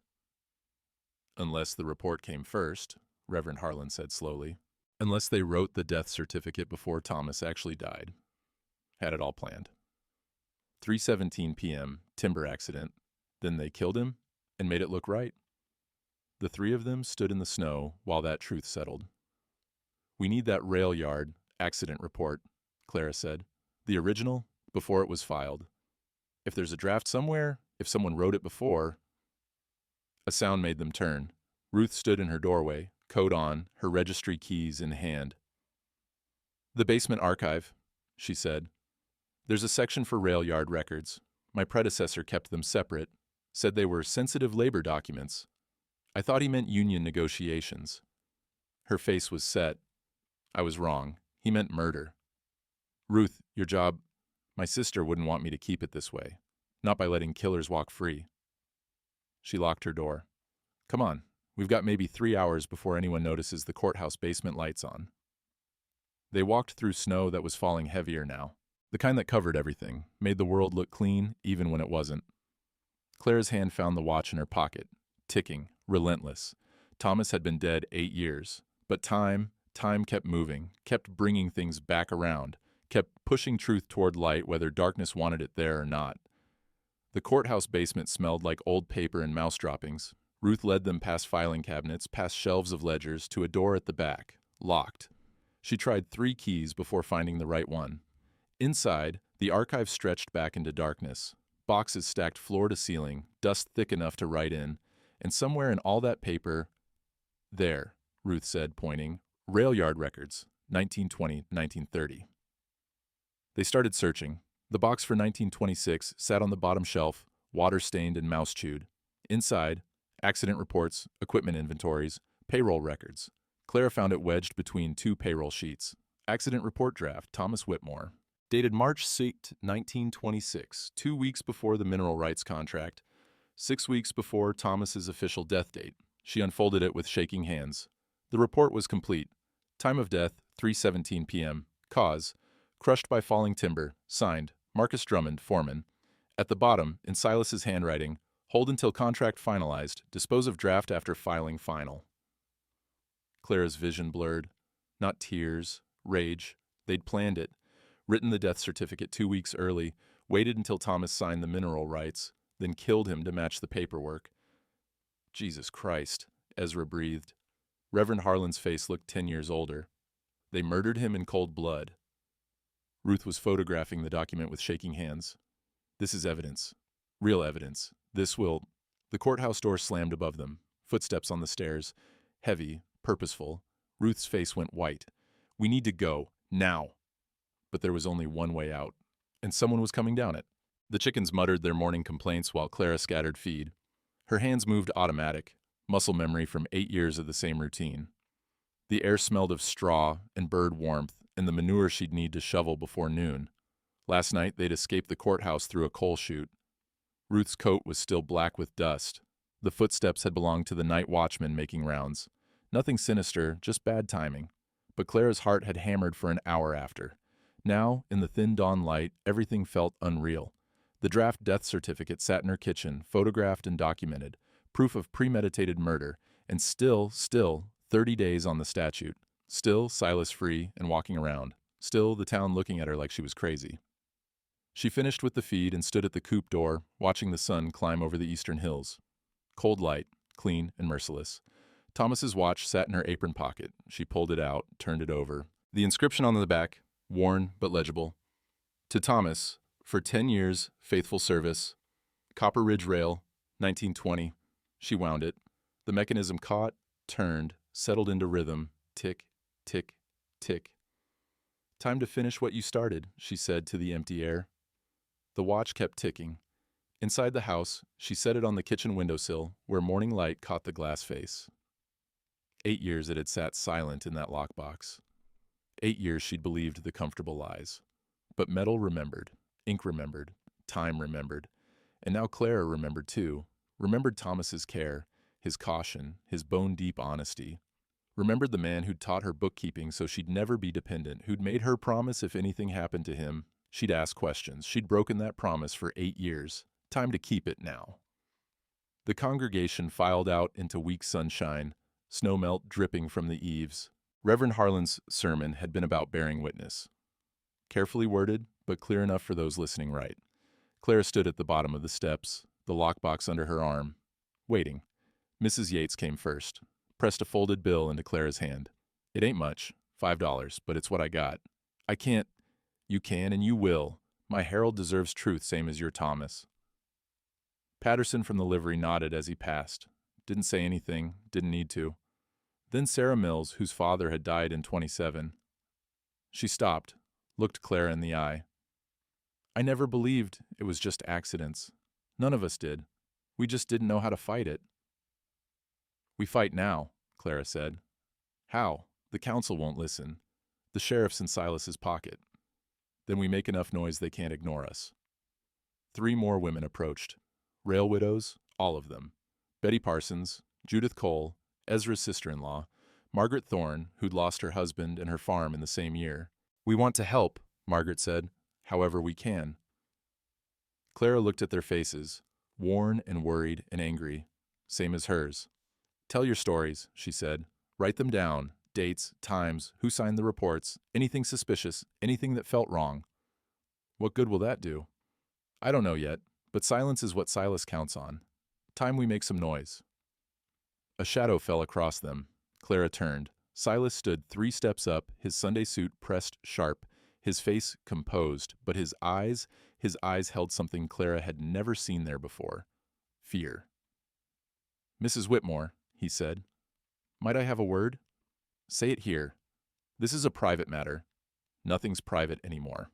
[SPEAKER 1] Unless the report came first, Reverend Harlan said slowly. Unless they wrote the death certificate before Thomas actually died. Had it all planned. 3:17 p.m., timber accident. Then they killed him and made it look right. The three of them stood in the snow while that truth settled. We need that rail yard accident report, Clara said. The original, before it was filed. If there's a draft somewhere, if someone wrote it before... A sound made them turn. Ruth stood in her doorway, coat on, her registry keys in hand. The basement archive, she said. There's a section for rail yard records. My predecessor kept them separate, said they were sensitive labor documents. I thought he meant union negotiations. Her face was set. I was wrong. He meant murder. Ruth, your job... My sister wouldn't want me to keep it this way. Not by letting killers walk free. She locked her door. Come on. We've got maybe 3 hours before anyone notices the courthouse basement lights on. They walked through snow that was falling heavier now. The kind that covered everything, made the world look clean even when it wasn't. Clara's hand found the watch in her pocket, ticking, relentless. Thomas had been dead 8 years. But time kept moving, kept bringing things back around, kept pushing truth toward light whether darkness wanted it there or not. The courthouse basement smelled like old paper and mouse droppings. Ruth led them past filing cabinets, past shelves of ledgers, to a door at the back, locked. She tried 3 keys before finding the right one. Inside, the archive stretched back into darkness. Boxes stacked floor to ceiling, dust thick enough to write in, and somewhere in all that paper, there, Ruth said, pointing, rail yard records, 1920, 1930. They started searching. The box for 1926 sat on the bottom shelf, water-stained and mouse-chewed. Inside, accident reports, equipment inventories, payroll records. Clara found it wedged between 2 payroll sheets. Accident report draft, Thomas Whitmore. Dated March 6, 1926, 2 weeks before the mineral rights contract, 6 weeks before Thomas's official death date. She unfolded it with shaking hands. The report was complete. Time of death, 3:17 p.m. Cause, crushed by falling timber. Signed, Marcus Drummond, foreman. At the bottom, in Silas's handwriting, hold until contract finalized, dispose of draft after filing final. Clara's vision blurred. Not tears, rage. They'd planned it. Written the death certificate 2 weeks early, waited until Thomas signed the mineral rights, then killed him to match the paperwork. Jesus Christ, Ezra breathed. Reverend Harlan's face looked 10 years older. They murdered him in cold blood. Ruth was photographing the document with shaking hands. This is evidence. Real evidence. This will... The courthouse door slammed above them. Footsteps on the stairs. Heavy, purposeful. Ruth's face went white. We need to go. Now. But there was only one way out. And someone was coming down it. The chickens muttered their morning complaints while Clara scattered feed. Her hands moved automatic, muscle memory from 8 years of the same routine. The air smelled of straw and bird warmth and the manure she'd need to shovel before noon. Last night they'd escaped the courthouse through a coal chute. Ruth's coat was still black with dust. The footsteps had belonged to the night watchman making rounds. Nothing sinister, just bad timing. But Clara's heart had hammered for an hour after. Now, in the thin dawn light, everything felt unreal. The draft death certificate sat in her kitchen, photographed and documented, proof of premeditated murder, and still, 30 days on the statute. Still, Silas free and walking around. Still, the town looking at her like she was crazy. She finished with the feed and stood at the coop door, watching the sun climb over the eastern hills. Cold light, clean and merciless. Thomas's watch sat in her apron pocket. She pulled it out, turned it over. The inscription on the back, worn but legible. To Thomas, for 10 years, faithful service. Copper Ridge Rail, 1920. She wound it. The mechanism caught, turned, settled into rhythm. Tick, tick, tick. Time to finish what you started, she said to the empty air. The watch kept ticking. Inside the house, she set it on the kitchen windowsill, where morning light caught the glass face. 8 years it had sat silent in that lockbox. 8 years she'd believed the comfortable lies. But metal remembered, ink remembered, time remembered. And now Clara remembered too. Remembered Thomas's care, his caution, his bone-deep honesty. Remembered the man who'd taught her bookkeeping so she'd never be dependent, who'd made her promise if anything happened to him, she'd ask questions. She'd broken that promise for 8 years. Time to keep it now. The congregation filed out into weak sunshine, snowmelt dripping from the eaves. Reverend Harlan's sermon had been about bearing witness. Carefully worded, but clear enough for those listening right. Clara stood at the bottom of the steps, the lockbox under her arm, waiting. Mrs. Yates came first, pressed a folded bill into Clara's hand. It ain't much, $5, but it's what I got. I can't. You can and you will. My Harold deserves truth same as your Thomas. Patterson from the livery nodded as he passed. Didn't say anything, didn't need to. Then Sarah Mills, whose father had died in 27. She stopped, looked Clara in the eye. I never believed it was just accidents. None of us did. We just didn't know how to fight it. We fight now, Clara said. How? The council won't listen. The sheriff's in Silas's pocket. Then we make enough noise they can't ignore us. 3 more women approached. Rail widows, all of them. Betty Parsons, Judith Cole, Ezra's sister-in-law, Margaret Thorne, who'd lost her husband and her farm in the same year. We want to help, Margaret said, however we can. Clara looked at their faces, worn and worried and angry, same as hers. Tell your stories, she said. Write them down, dates, times, who signed the reports, anything suspicious, anything that felt wrong. What good will that do? I don't know yet, But silence is what Silas counts on. Time we make some noise. A shadow fell across them. Clara turned. Silas stood 3 steps up, his Sunday suit pressed sharp, his face composed, but his eyes held something Clara had never seen there before. Fear. "Mrs. Whitmore," he said, "might I have a word?" "Say it here. This is a private matter." "Nothing's private anymore."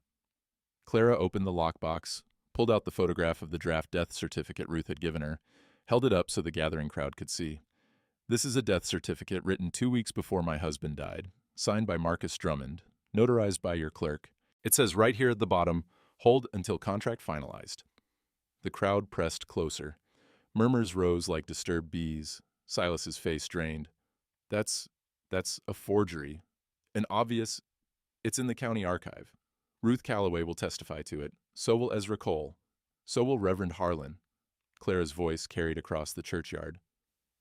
[SPEAKER 1] Clara opened the lockbox, pulled out the photograph of the draft death certificate Ruth had given her, held it up so the gathering crowd could see. "This is a death certificate written 2 weeks before my husband died, signed by Marcus Drummond, notarized by your clerk. It says right here at the bottom, 'Hold until contract finalized.'" The crowd pressed closer. Murmurs rose like disturbed bees. Silas's face drained. That's a forgery. An obvious... It's in the county archive. Ruth Calloway will testify to it. So will Ezra Cole. So will Reverend Harlan." Clara's voice carried across the churchyard.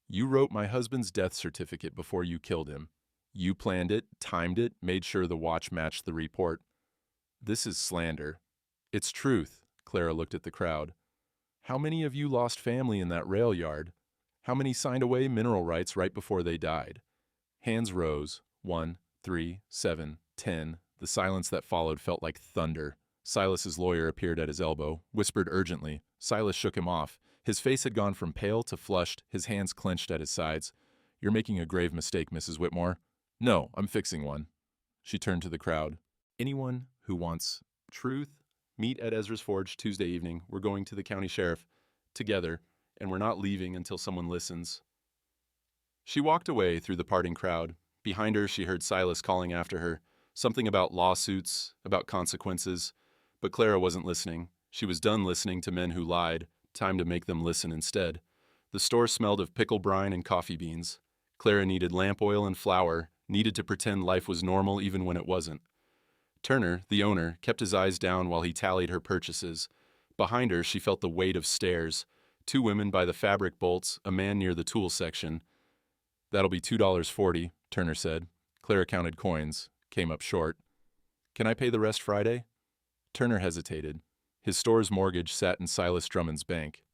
[SPEAKER 1] "You wrote my husband's death certificate before you killed him. You planned it, timed it, made sure the watch matched the report. This is slander." "It's truth." Clara looked at the crowd. "How many of you lost family in that rail yard? How many signed away mineral rights right before they died?" Hands rose. 1, 3, 7, 10. The silence that followed felt like thunder. Silas's lawyer appeared at his elbow, whispered urgently. Silas shook him off. His face had gone from pale to flushed, his hands clenched at his sides. "You're making a grave mistake, Mrs. Whitmore." "No, I'm fixing one." She turned to the crowd. "Anyone who wants truth, meet at Ezra's Forge Tuesday evening. We're going to the county sheriff together, and we're not leaving until someone listens." She walked away through the parting crowd. Behind her, she heard Silas calling after her, something about lawsuits, about consequences. But Clara wasn't listening. She was done listening to men who lied. Time to make them listen instead. The store smelled of pickle brine and coffee beans. Clara needed lamp oil and flour, needed to pretend life was normal even when it wasn't. Turner, the owner, kept his eyes down while he tallied her purchases. Behind her, she felt the weight of stairs. 2 women by the fabric bolts, a man near the tool section. "That'll be $2.40, Turner said. Clara counted coins, came up short. "Can I pay the rest Friday?" Turner hesitated. His store's mortgage sat in Silas Drummond's bank.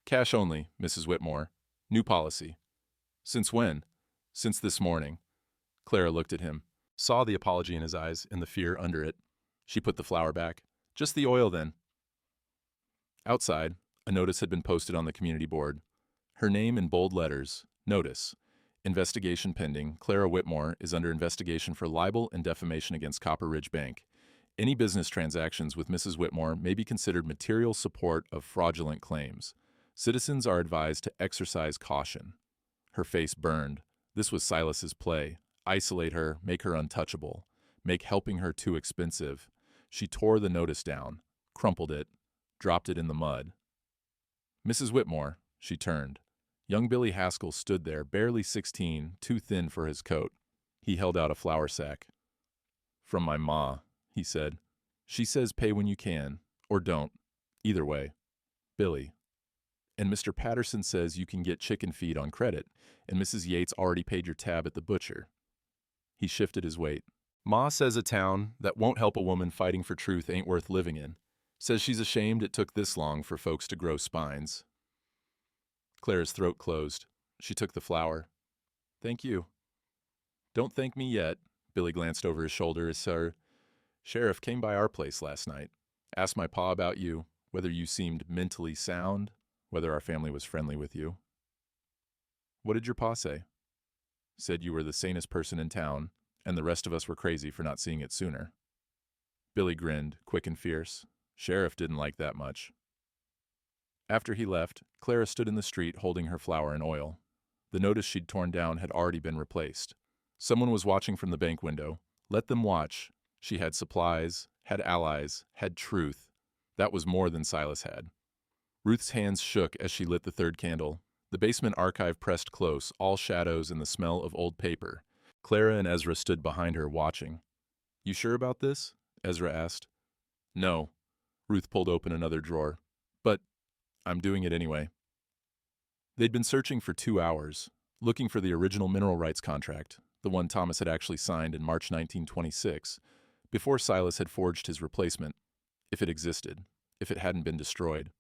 [SPEAKER 1] "Cash only, Mrs. Whitmore. New policy." "Since when?" "Since this morning." Clara looked at him, saw the apology in his eyes and the fear under it. She put the flour back. "Just the oil, then." Outside, a notice had been posted on the community board. Her name in bold letters. Notice. Investigation pending. Clara Whitmore is under investigation for libel and defamation against Copper Ridge Bank. Any business transactions with Mrs. Whitmore may be considered material support of fraudulent claims. Citizens are advised to exercise caution. Her face burned. This was Silas's play. Isolate her, make her untouchable, make helping her too expensive. She tore the notice down, crumpled it, dropped it in the mud. "Mrs. Whitmore," she turned. Young Billy Haskell stood there, barely 16, too thin for his coat. He held out a flour sack. "From my ma," he said. "She says pay when you can, or don't. Either way. Billy. And Mr. Patterson says you can get chicken feed on credit, and Mrs. Yates already paid your tab at the butcher." He shifted his weight. "Ma says a town that won't help a woman fighting for truth ain't worth living in. Says she's ashamed it took this long for folks to grow spines." Clara's throat closed. She took the flour. "Thank you." "Don't thank me yet." Billy glanced over his shoulder as Sir Sheriff came by our place last night. Asked my pa about you, whether you seemed mentally sound, whether our family was friendly with you. "What did your pa say?" "Said you were the sanest person in town, and the rest of us were crazy for not seeing it sooner." Billy grinned, quick and fierce. Sheriff didn't like that much. After he left, Clara stood in the street holding her flour and oil. The notice she'd torn down had already been replaced. Someone was watching from the bank window. Let them watch. She had supplies, had allies, had truth. That was more than Silas had. Ruth's hands shook as she lit the 3rd candle. The basement archive pressed close, all shadows and the smell of old paper. Clara and Ezra stood behind her, watching. "You sure about this?" Ezra asked. "No." Ruth pulled open another drawer. "But I'm doing it anyway." They'd been searching for 2 hours, looking for the original mineral rights contract, the one Thomas had actually signed in March 1926, before Silas had forged his replacement, if it existed, if it hadn't been destroyed.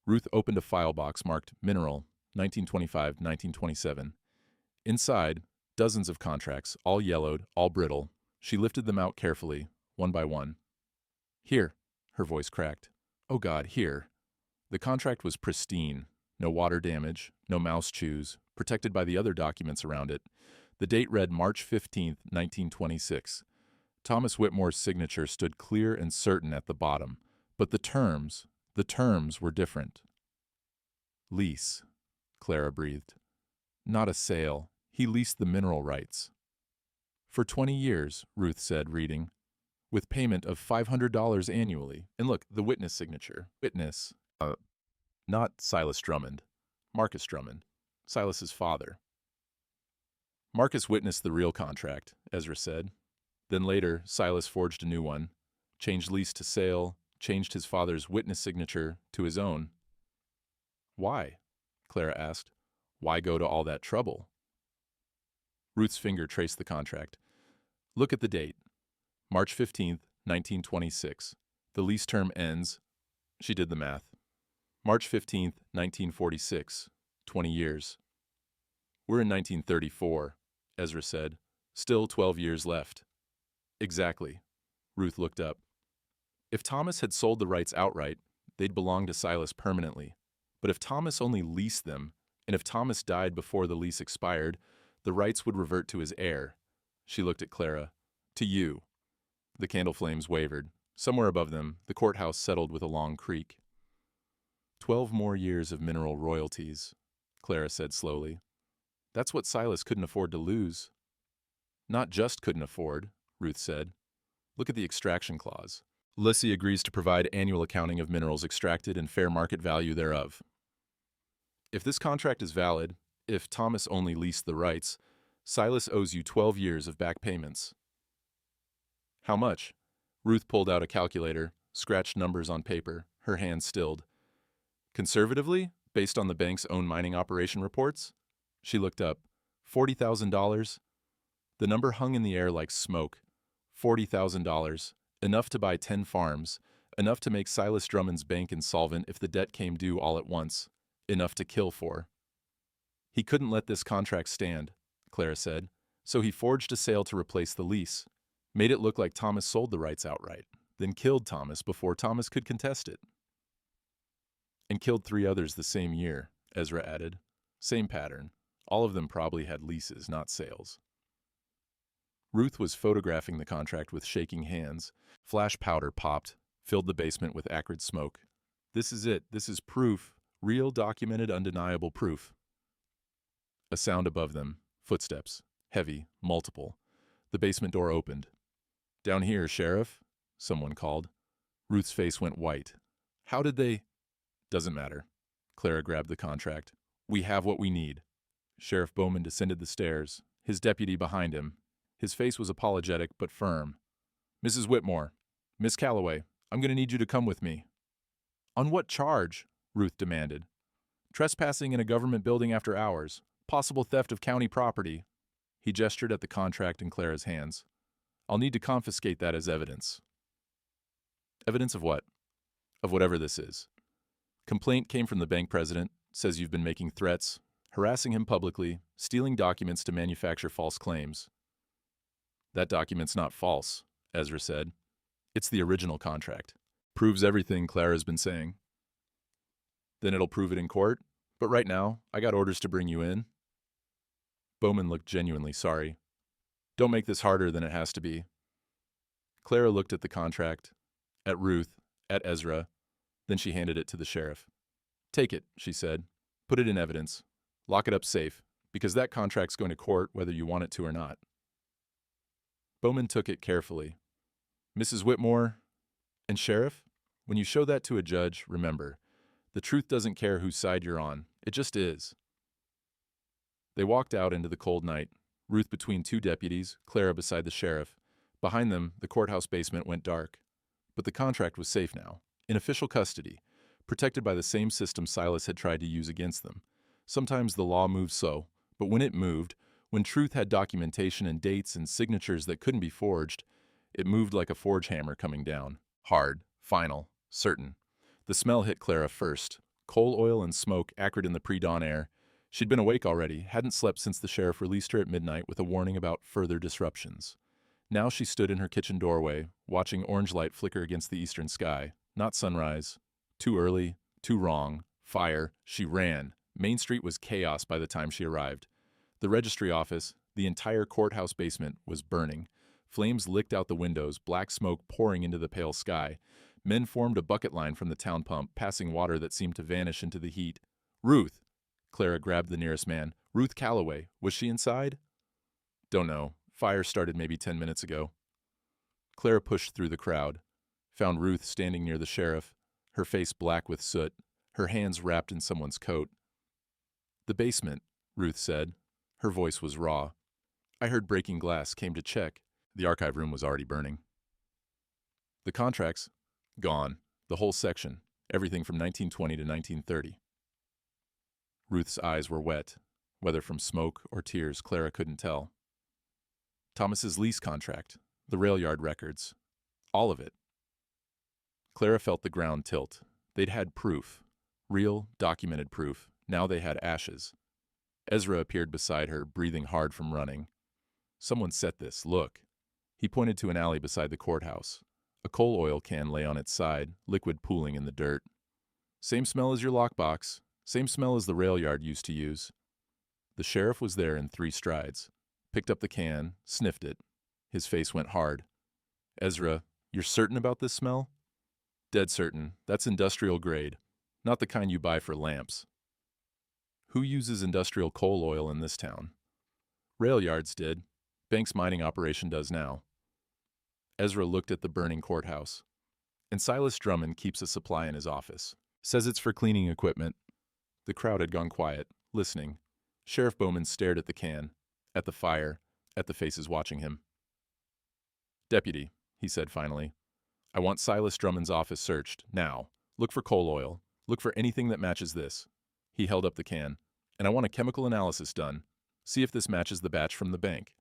[SPEAKER 1] Ruth opened a file box marked Mineral, 1925-1927. Inside, dozens of contracts, all yellowed, all brittle. She lifted them out carefully, one by one. Here, her voice cracked. Oh God, here. The contract was pristine. No water damage, no mouse chews, protected by the other documents around it. The date read March 15, 1926. Thomas Whitmore's signature stood clear and certain at the bottom, but the terms were different. Lease, Clara breathed. Not a sale. He leased the mineral rights. For 20 years, Ruth said, reading, with payment of $500 annually. And look, the witness signature. Witness, not Silas Drummond. Marcus Drummond, Silas's father. Marcus witnessed the real contract, Ezra said. Then later, Silas forged a new one, changed lease to sale, changed his father's witness signature to his own. Why? Clara asked. Why go to all that trouble? Ruth's finger traced the contract. Look at the date. March 15th, 1926. The lease term ends. She did the math. March 15th, 1946. 20 years. We're in 1934, Ezra said. Still 12 years left. Exactly. Ruth looked up. If Thomas had sold the rights outright, they'd belong to Silas permanently. But if Thomas only leased them, and if Thomas died before the lease expired, the rights would revert to his heir. She looked at Clara. To you. The candle flames wavered. Somewhere above them, the courthouse settled with a long creak. 12 more years of mineral royalties, Clara said slowly. That's what Silas couldn't afford to lose. Not just couldn't afford, Ruth said. Look at the extraction clause. Lissy agrees to provide annual accounting of minerals extracted and fair market value thereof. If this contract is valid, if Thomas only leased the rights, Silas owes you 12 years of back payments. How much? Ruth pulled out a calculator, scratched numbers on paper, her hand stilled. Conservatively, based on the bank's own mining operation reports? She looked up. $40,000? The number hung in the air like smoke. $40,000. Enough to buy 10 farms. Enough to make Silas Drummond's bank insolvent if the debt came due all at once. Enough to kill for. He couldn't let this contract stand, Clara said, so he forged a sale to replace the lease. Made it look like Thomas sold the rights outright, then killed Thomas before Thomas could contest it. And killed 3 others the same year, Ezra added. Same pattern. All of them probably had leases, not sales. Ruth was photographing the contract with shaking hands. Flash powder popped, filled the basement with acrid smoke. This is it. This is proof. Real, documented, undeniable proof. A sound above them. Footsteps. Heavy. Multiple. The basement door opened. Down here, Sheriff, someone called. Ruth's face went white. How did they... Doesn't matter. Clara grabbed the contract. We have what we need. Sheriff Bowman descended the stairs, his deputy behind him. His face was apologetic but firm. Mrs. Whitmore, Miss Calloway, I'm going to need you to come with me. On what charge? Ruth demanded. Trespassing in a government building after hours. Possible theft of county property. He gestured at the contract in Clara's hands. I'll need to confiscate that as evidence. Evidence of what? Of whatever this is. Complaint came from the bank president, says you've been making threats, harassing him publicly, stealing documents to manufacture false claims. That document's not false, Ezra said. It's the original contract. Proves everything Clara's been saying. Then it'll prove it in court, but right now, I got orders to bring you in. Bowman looked genuinely sorry. Don't make this harder than it has to be. Clara looked at the contract, at Ruth, at Ezra, then she handed it to the sheriff. Take it, she said. Put it in evidence. Lock it up safe, because that contract's going to court whether you want it to or not. Bowman took it carefully. Mrs. Whitmore and Sheriff, when you show that to a judge, remember, the truth doesn't care whose side you're on. It just is. They walked out into the cold night, Ruth between 2 deputies, Clara beside the sheriff. Behind them, the courthouse basement went dark. But the contract was safe now, in official custody, protected by the same system Silas had tried to use against them. Sometimes the law moved slow, but when it moved, when truth had documentation and dates and signatures that couldn't be forged, it moved like a forge hammer coming down. Hard, final, certain. The smell hit Clara first, Coal oil and smoke acrid in the pre-dawn air. She'd been awake already, hadn't slept since the sheriff released her at midnight with a warning about further disruptions. Now she stood in her kitchen doorway, watching orange light flicker against the eastern sky. Not sunrise. Too early. Too wrong. Fire. She ran. Main Street was chaos by the time she arrived. The registry office, the entire courthouse basement, was burning. Flames licked out the windows, black smoke pouring into the pale sky. Men formed a bucket line from the town pump, passing water that seemed to vanish into the heat. Ruth! Clara grabbed the nearest man. Ruth Calloway. Was she inside? Don't know. Fire started maybe 10 minutes ago. Clara pushed through the crowd, found Ruth standing near the sheriff, her face black with soot, her hands wrapped in someone's coat. The basement, Ruth said. Her voice was raw. I heard breaking glass, came to check. The archive room was already burning. The contracts? Gone. The whole section. Everything from 1920 to 1930. Ruth's eyes were wet. Whether from smoke or tears, Clara couldn't tell. Thomas's lease contract. The rail yard records. All of it. Clara felt the ground tilt. They'd had proof. Real, documented proof. Now they had ashes. Ezra appeared beside her, breathing hard from running. Someone set this. Look. He pointed to an alley beside the courthouse. A coal oil can lay on its side, liquid pooling in the dirt. Same smell as your lockbox. Same smell as the rail yard used to use. The sheriff was there in 3 strides. Picked up the can, sniffed it. His face went hard. Ezra, you're certain about this smell? Dead certain. That's industrial grade. Not the kind you buy for lamps. Who uses industrial coal oil in this town? Rail yards did. Bank's mining operation does now. Ezra looked at the burning courthouse. And Silas Drummond keeps a supply in his office. Says it's for cleaning equipment. The crowd had gone quiet, listening. Sheriff Bowman stared at the can, at the fire, at the faces watching him. Deputy, he said finally, I want Silas Drummond's office searched, now. Look for coal oil. Look for anything that matches this. He held up the can. And I want a chemical analysis done. See if this matches the batch from the bank.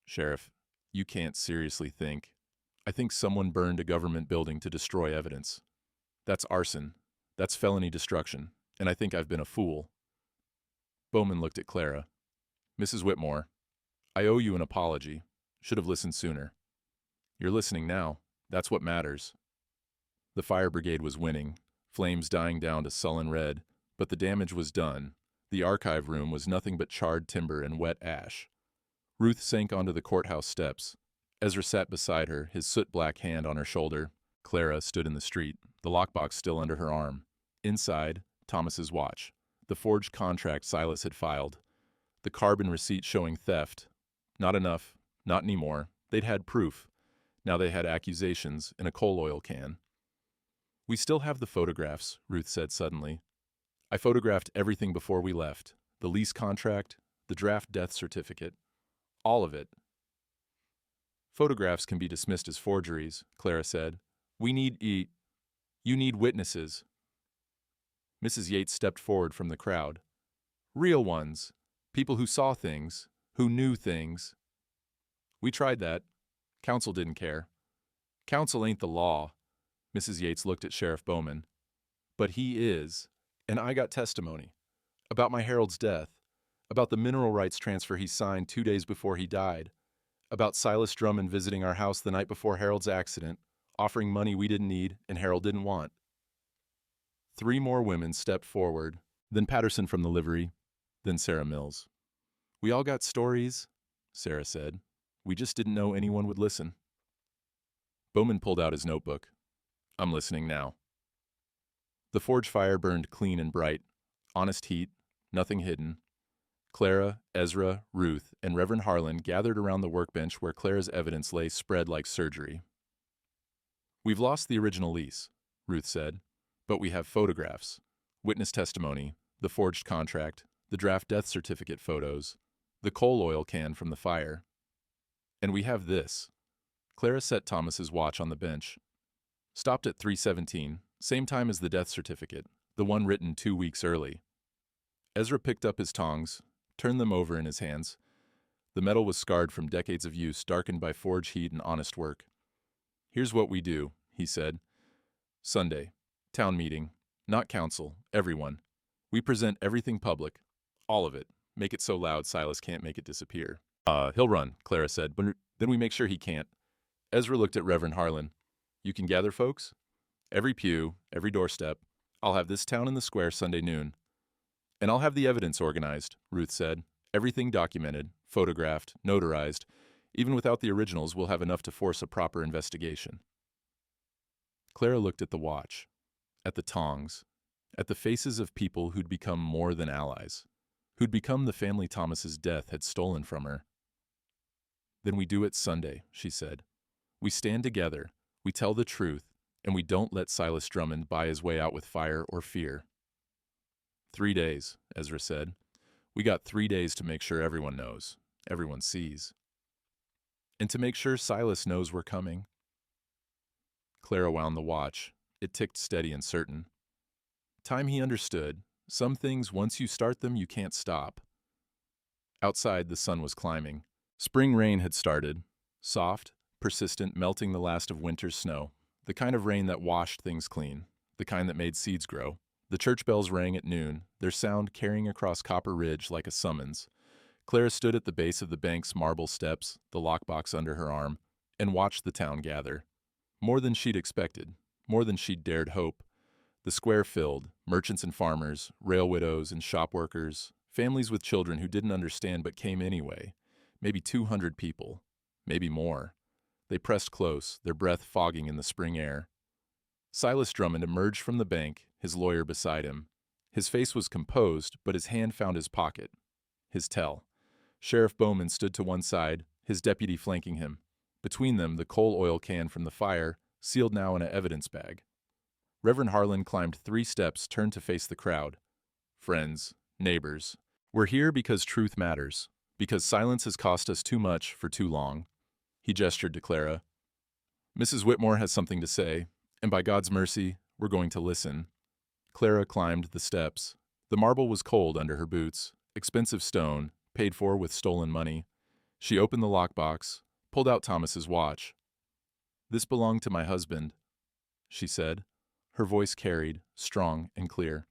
[SPEAKER 1] Sheriff, you can't seriously think. I think someone burned a government building to destroy evidence. That's arson. That's felony destruction. And I think I've been a fool. Bowman looked at Clara. Mrs. Whitmore, I owe you an apology. Should have listened sooner. You're listening now. That's what matters. The fire brigade was winning, flames dying down to sullen red, but the damage was done. The archive room was nothing but charred timber and wet ash. Ruth sank onto the courthouse steps. Ezra sat beside her, his soot-black hand on her shoulder. Clara stood in the street, the lockbox still under her arm. Inside, Thomas's watch. The forged contract Silas had filed. The carbon receipt showing theft. Not enough. Not anymore. They'd had proof. Now they had accusations in a coal oil can. We still have the photographs, Ruth said suddenly. I photographed everything before we left. The lease contract, the draft death certificate. All of it. Photographs can be dismissed as forgeries, Clara said. You need witnesses. Mrs. Yates stepped forward from the crowd. Real ones. People who saw things, who knew things. We tried that. Counsel didn't care. Counsel ain't the law. Mrs. Yates looked at Sheriff Bowman. But he is. And I got testimony. About my Harold's death. About the mineral rights transfer he signed 2 days before he died. About Silas Drummond visiting our house the night before Harold's accident, offering money we didn't need and Harold didn't want. 3 more women stepped forward, then Patterson from the livery, then Sarah Mills. We all got stories, Sarah said. We just didn't know anyone would listen. Bowman pulled out his notebook. I'm listening now. The forge fire burned clean and bright. Honest heat, nothing hidden. Clara, Ezra, Ruth, and Reverend Harlan gathered around the workbench where Clara's evidence lay spread like surgery. We've lost the original lease, Ruth said, but we have photographs, witness testimony, the forged contract, the draft death certificate photos, the coal oil can from the fire. And we have this. Clara set Thomas's watch on the bench. Stopped at 3:17, same time as the death certificate, the one written 2 weeks early. Ezra picked up his tongs, turned them over in his hands. The metal was scarred from decades of use, darkened by forge heat and honest work. Here's what we do, he said. Sunday, town meeting, Not counsel, everyone. We present everything public. All of it. Make it so loud Silas can't make it disappear. He'll run, Clara said, but then we make sure he can't. Ezra looked at Reverend Harlan. You can gather folks? Every pew, every doorstep. I'll have this town in the square Sunday noon. And I'll have the evidence organized, Ruth said. Everything documented, photographed, notarized. Even without the originals, we'll have enough to force a proper investigation. Clara looked at the watch, at the tongs, at the faces of people who'd become more than allies, who'd become the family Thomas's death had stolen from her. Then we do it Sunday, she said. We stand together, we tell the truth, and we don't let Silas Drummond buy his way out with fire or fear. 3 days, Ezra said. We got 3 days to make sure everyone knows, everyone sees. And to make sure Silas knows we're coming. Clara wound the watch. It ticked steady and certain. Time he understood. Some things, once you start them, you can't stop. Outside, the sun was climbing. Spring rain had started. Soft, persistent, melting the last of winter's snow. The kind of rain that washed things clean. The kind that made seeds grow. The church bells rang at noon, their sound carrying across Copper Ridge like a summons. Clara stood at the base of the bank's marble steps, the lockbox under her arm, and watched the town gather. More than she'd expected, more than she'd dared hope. The square filled, merchants and farmers, rail widows and shop workers, families with children who didn't understand but came anyway. Maybe 200 people, maybe more. They pressed close, their breath fogging in the spring air. Silas Drummond emerged from the bank, his lawyer beside him. His face was composed, but his hand found his pocket. His tell. Sheriff Bowman stood to one side, his deputy flanking him. Between them, the coal oil can from the fire, sealed now in an evidence bag. Reverend Harlan climbed 3 steps, turned to face the crowd. Friends, neighbors, we're here because truth matters, because silence has cost us too much for too long. He gestured to Clara. Mrs. Whitmore has something to say, and by God's mercy, we're going to listen. Clara climbed the steps. The marble was cold under her boots, expensive stone, paid for with stolen money. She opened the lockbox, pulled out Thomas's watch. This belonged to my husband, she said. Her voice carried, strong and clear.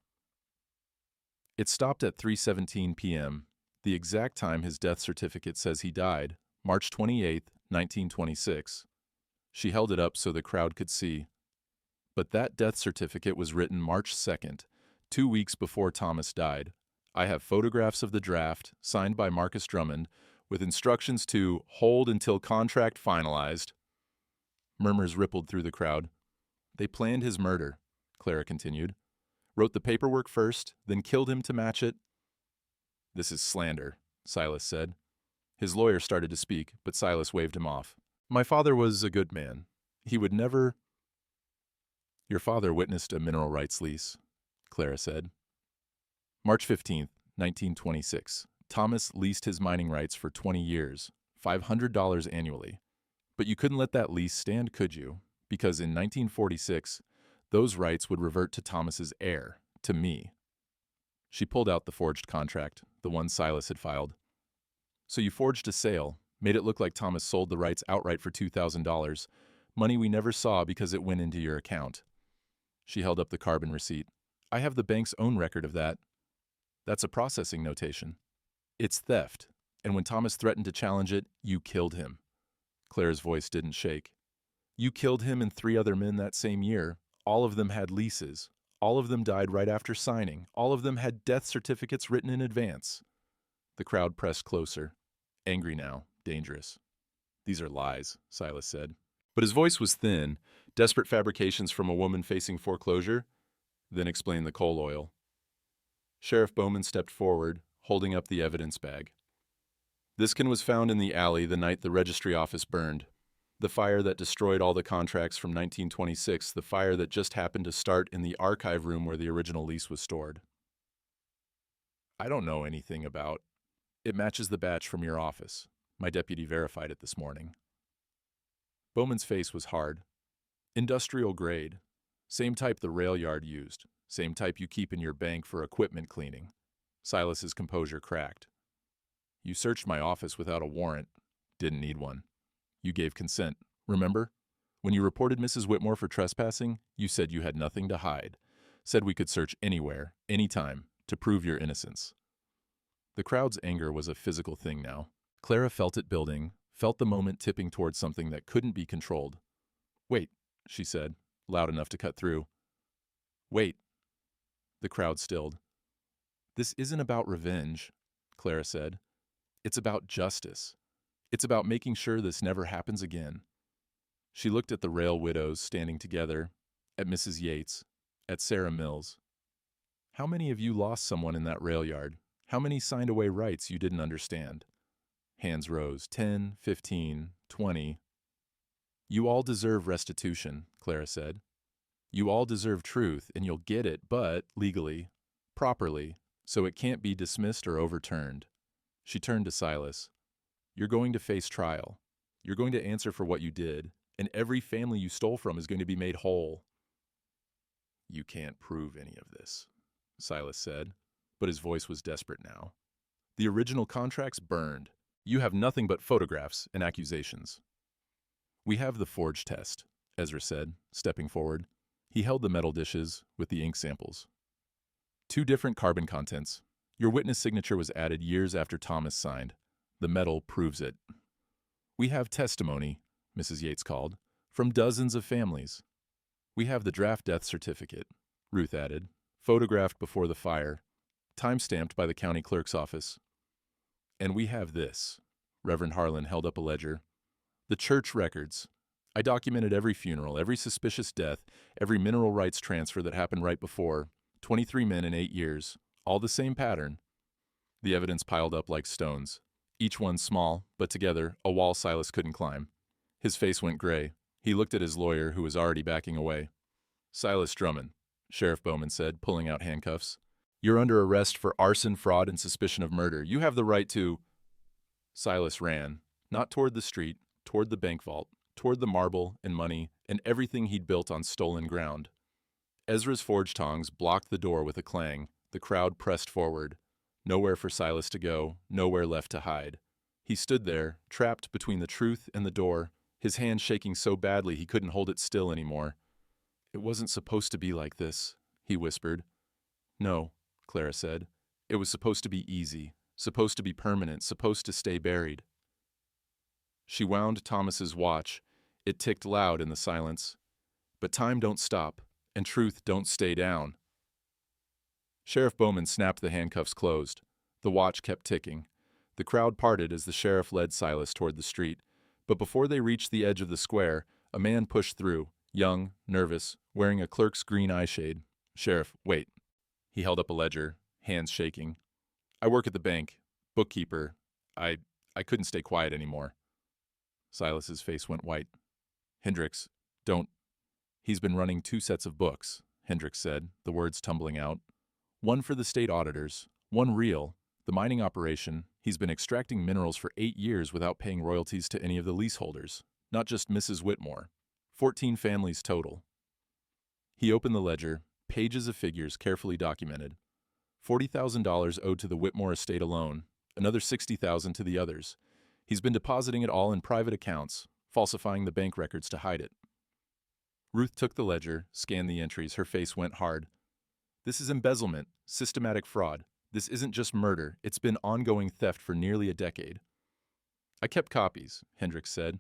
[SPEAKER 1] It stopped at 3:17 p.m., the exact time his death certificate says he died, March 28, 1926. She held it up so the crowd could see. But that death certificate was written March 2nd, 2 weeks before Thomas died. I have photographs of the draft, signed by Marcus Drummond, with instructions to hold until contract finalized. Murmurs rippled through the crowd. They planned his murder, Clara continued. Wrote the paperwork first, then killed him to match it. This is slander, Silas said. His lawyer started to speak, but Silas waved him off. My father was a good man. He would never... Your father witnessed a mineral rights lease, Clara said. March 15th, 1926. Thomas leased his mining rights for 20 years, $500 annually. But you couldn't let that lease stand, could you? Because in 1946, those rights would revert to Thomas's heir, to me. She pulled out the forged contract, the one Silas had filed. So you forged a sale, made it look like Thomas sold the rights outright for $2,000, money we never saw because it went into your account. She held up the carbon receipt. I have the bank's own record of that. That's a processing notation. It's theft, and when Thomas threatened to challenge it, you killed him. Clara's voice didn't shake. You killed him and 3 other men that same year. All of them had leases. All of them died right after signing. All of them had death certificates written in advance. The crowd pressed closer. Angry now, dangerous. These are lies, Silas said. But his voice was thin, desperate fabrications from a woman facing foreclosure, then explained the coal oil. Sheriff Bowman stepped forward, holding up the evidence bag. This can was found in the alley the night the registry office burned. The fire that destroyed all the contracts from 1926, the fire that just happened to start in the archive room where the original lease was stored. I don't know anything about. It matches the batch from your office. My deputy verified it this morning. Bowman's face was hard. Industrial grade. Same type the rail yard used. Same type you keep in your bank for equipment cleaning. Silas's composure cracked. You searched my office without a warrant. Didn't need one. You gave consent, remember? When you reported Mrs. Whitmore for trespassing, you said you had nothing to hide. Said we could search anywhere, anytime, to prove your innocence. The crowd's anger was a physical thing now. Clara felt it building, felt the moment tipping towards something that couldn't be controlled. "Wait," she said, loud enough to cut through. "Wait." The crowd stilled. "This isn't about revenge," Clara said. "It's about justice. It's about making sure this never happens again." She looked at the Rail widows standing together, at Mrs. Yates, at Sarah Mills. "How many of you lost someone in that rail yard? How many signed away rights you didn't understand?" Hands rose. 10, 15, 20. "You all deserve restitution," Clara said. "You all deserve truth, and you'll get it, but legally, properly, so it can't be dismissed or overturned." She turned to Silas. "You're going to face trial. You're going to answer for what you did, and every family you stole from is going to be made whole." "You can't prove any of this," Silas said, but his voice was desperate now. "The original contracts burned. You have nothing but photographs and accusations." "We have the forge test," Ezra said, stepping forward. He held the metal dishes with the ink samples. 2 different carbon contents. Your witness signature was added years after Thomas signed. The metal proves it. "We have testimony," Mrs. Yates called, "from dozens of families." "We have the draft death certificate," Ruth added, "photographed before the fire, time-stamped by the county clerk's office." "And we have this," Reverend Harlan held up a ledger. "The church records. I documented every funeral, every suspicious death, every mineral rights transfer that happened right before. 23 men in 8 years, all the same pattern." The evidence piled up like stones, each one small, but together, a wall Silas couldn't climb. His face went gray. He looked at his lawyer, who was already backing away. "Silas Drummond," Sheriff Bowman said, pulling out handcuffs. "You're under arrest for arson, fraud, and suspicion of murder. You have the right to—" Silas ran, not toward the street, toward the bank vault, toward the marble and money and everything he'd built on stolen ground. Ezra's forge tongs blocked the door with a clang. The crowd pressed forward. Nowhere for Silas to go, nowhere left to hide. He stood there, trapped between the truth and the door, his hand shaking so badly he couldn't hold it still anymore. "It wasn't supposed to be like this," he whispered. "No," Clara said. "It was supposed to be easy, supposed to be permanent, supposed to stay buried." She wound Thomas's watch. It ticked loud in the silence. But time don't stop, and truth don't stay down. Sheriff Bowman snapped the handcuffs closed. The watch kept ticking. The crowd parted as the sheriff led Silas toward the street. But before they reached the edge of the square, a man pushed through, young, nervous, wearing a clerk's green eyeshade. "Sheriff, wait." He held up a ledger, hands shaking. "I work at the bank. Bookkeeper. I couldn't stay quiet anymore." Silas's face went white. "Hendricks, don't—" "He's been running 2 sets of books," Hendricks said, the words tumbling out. "One for the state auditors, one real. The mining operation, he's been extracting minerals for 8 years without paying royalties to any of the leaseholders, not just Mrs. Whitmore. 14 families total." He opened the ledger, pages of figures carefully documented. $40,000 owed to the Whitmore estate alone, another $60,000 to the others. He's been depositing it all in private accounts, falsifying the bank records to hide it. Ruth took the ledger, scanned the entries. Her face went hard. "This is embezzlement, systematic fraud. This isn't just murder. It's been ongoing theft for nearly a decade." "I kept copies," Hendricks said.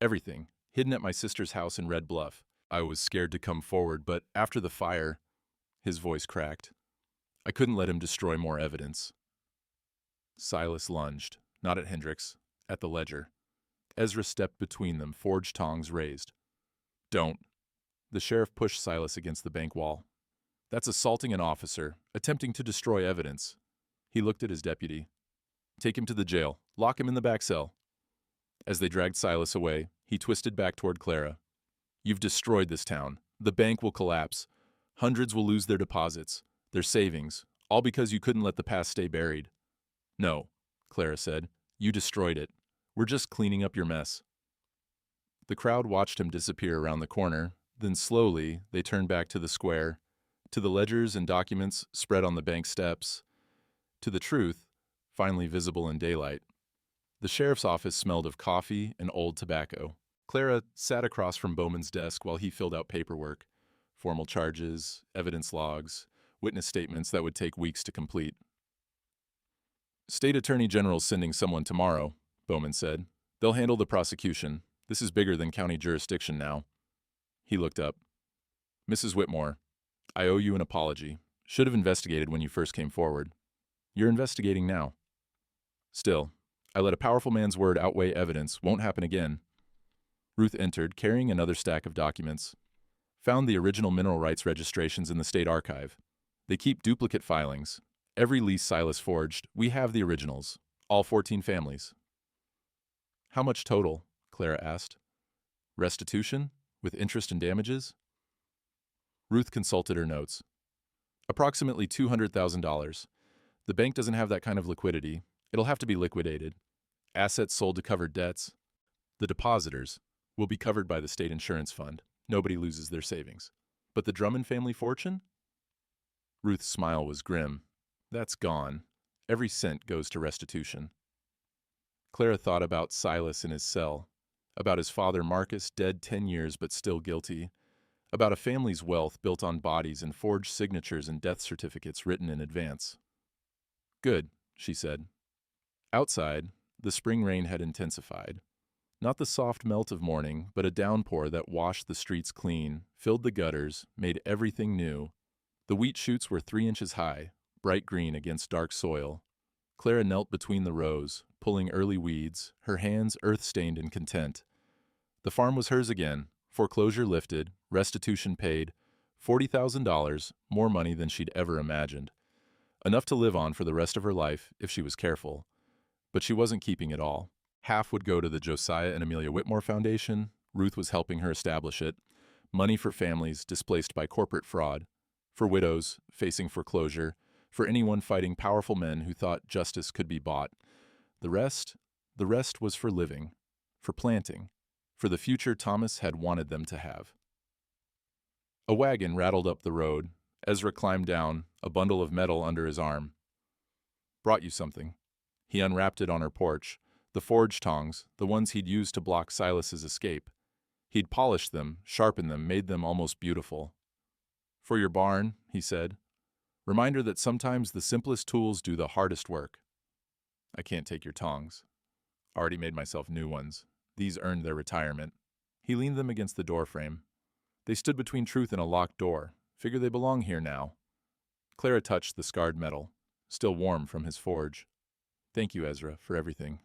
[SPEAKER 1] "Everything, hidden at my sister's house in Red Bluff. I was scared to come forward, but after the fire—" His voice cracked. "I couldn't let him destroy more evidence." Silas lunged, not at Hendricks, at the ledger. Ezra stepped between them, forge tongs raised. "Don't." The sheriff pushed Silas against the bank wall. "That's assaulting an officer, attempting to destroy evidence." He looked at his deputy. "Take him to the jail. Lock him in the back cell." As they dragged Silas away, he twisted back toward Clara. "You've destroyed this town. The bank will collapse. Hundreds will lose their deposits, their savings, all because you couldn't let the past stay buried." "No," Clara said. "You destroyed it. We're just cleaning up your mess." The crowd watched him disappear around the corner. Then slowly, they turned back to the square, to the ledgers and documents spread on the bank steps, to the truth, finally visible in daylight. The sheriff's office smelled of coffee and old tobacco. Clara sat across from Bowman's desk while he filled out paperwork. Formal charges, evidence logs, witness statements that would take weeks to complete. State Attorney General's sending someone tomorrow, Bowman said. They'll handle the prosecution. This is bigger than county jurisdiction now. He looked up. Mrs. Whitmore, I owe you an apology. Should have investigated when you first came forward. You're investigating now. Still, I let a powerful man's word outweigh evidence. Won't happen again. Ruth entered, carrying another stack of documents. Found the original mineral rights registrations in the state archive. They keep duplicate filings. Every lease Silas forged, we have the originals. All 14 families. How much total? Clara asked. Restitution? With interest and damages? Ruth consulted her notes. Approximately $200,000. The bank doesn't have that kind of liquidity. It'll have to be liquidated. Assets sold to cover debts. The depositors will be covered by the state insurance fund. Nobody loses their savings. But the Drummond family fortune? Ruth's smile was grim. That's gone. Every cent goes to restitution. Clara thought about Silas in his cell, about his father Marcus, dead 10 years but still guilty, about a family's wealth built on bodies and forged signatures and death certificates written in advance. Good, she said. Outside, the spring rain had intensified. Not the soft melt of morning, but a downpour that washed the streets clean, filled the gutters, made everything new. The wheat shoots were 3 inches high, bright green against dark soil. Clara knelt between the rows, pulling early weeds, her hands earth-stained and content. The farm was hers again, foreclosure lifted, restitution paid, $40,000, more money than she'd ever imagined. Enough to live on for the rest of her life, if she was careful. But she wasn't keeping it all. Half would go to the Josiah and Amelia Whitmore Foundation. Ruth was helping her establish it. Money for families displaced by corporate fraud, for widows facing foreclosure, for anyone fighting powerful men who thought justice could be bought. The rest was for living, for planting, for the future Thomas had wanted them to have. A wagon rattled up the road. Ezra climbed down, a bundle of metal under his arm. Brought you something. He unwrapped it on her porch. The forge tongs, the ones he'd used to block Silas's escape. He'd polished them, sharpened them, made them almost beautiful. For your barn, he said. Reminder that sometimes the simplest tools do the hardest work. I can't take your tongs. Already made myself new ones. These earned their retirement. He leaned them against the doorframe. They stood between Truth and a locked door. Figure they belong here now. Clara touched the scarred metal, still warm from his forge. Thank you, Ezra, for everything.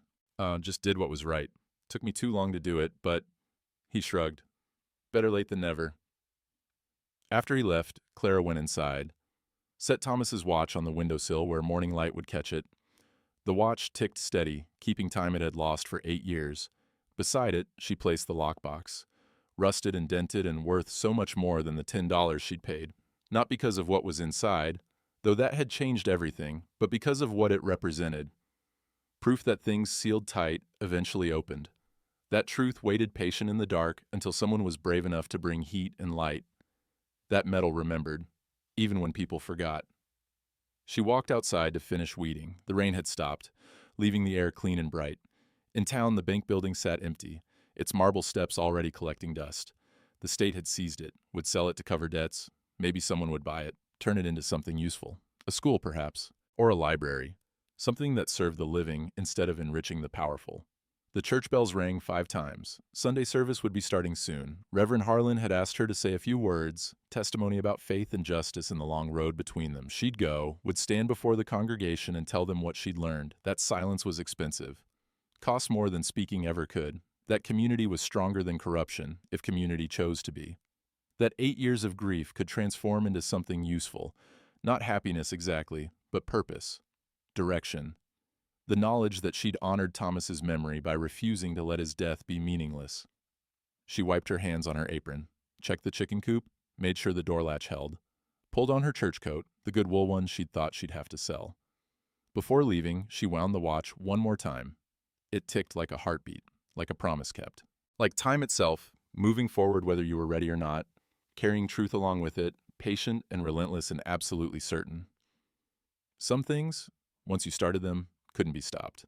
[SPEAKER 1] Just did what was right. Took me too long to do it, but... He shrugged. Better late than never. After he left, Clara went inside. Set Thomas's watch on the windowsill where morning light would catch it. The watch ticked steady, keeping time it had lost for 8 years. Beside it, she placed the lockbox. Rusted and dented and worth so much more than the $10 she'd paid. Not because of what was inside, though that had changed everything, but because of what it represented. Proof that things sealed tight eventually opened. That truth waited patient in the dark until someone was brave enough to bring heat and light. That metal remembered, even when people forgot. She walked outside to finish weeding. The rain had stopped, leaving the air clean and bright. In town, the bank building sat empty, its marble steps already collecting dust. The state had seized it, would sell it to cover debts. Maybe someone would buy it, turn it into something useful. A school, perhaps, or a library. Something that served the living instead of enriching the powerful. The church bells rang 5 times. Sunday service would be starting soon. Reverend Harlan had asked her to say a few words, testimony about faith and justice in the long road between them. She'd go, would stand before the congregation and tell them what she'd learned. That silence was expensive. Cost more than speaking ever could. That community was stronger than corruption, if community chose to be. That 8 years of grief could transform into something useful. Not happiness exactly, but purpose. Direction. The knowledge that she'd honored Thomas's memory by refusing to let his death be meaningless. She wiped her hands on her apron, checked the chicken coop, made sure the door latch held, pulled on her church coat, the good wool one she'd thought she'd have to sell. Before leaving, she wound the watch one more time. It ticked like a heartbeat, like a promise kept. Like time itself, moving forward whether you were ready or not, carrying truth along with it, patient and relentless and absolutely certain. Some things, once you started them, couldn't be stopped.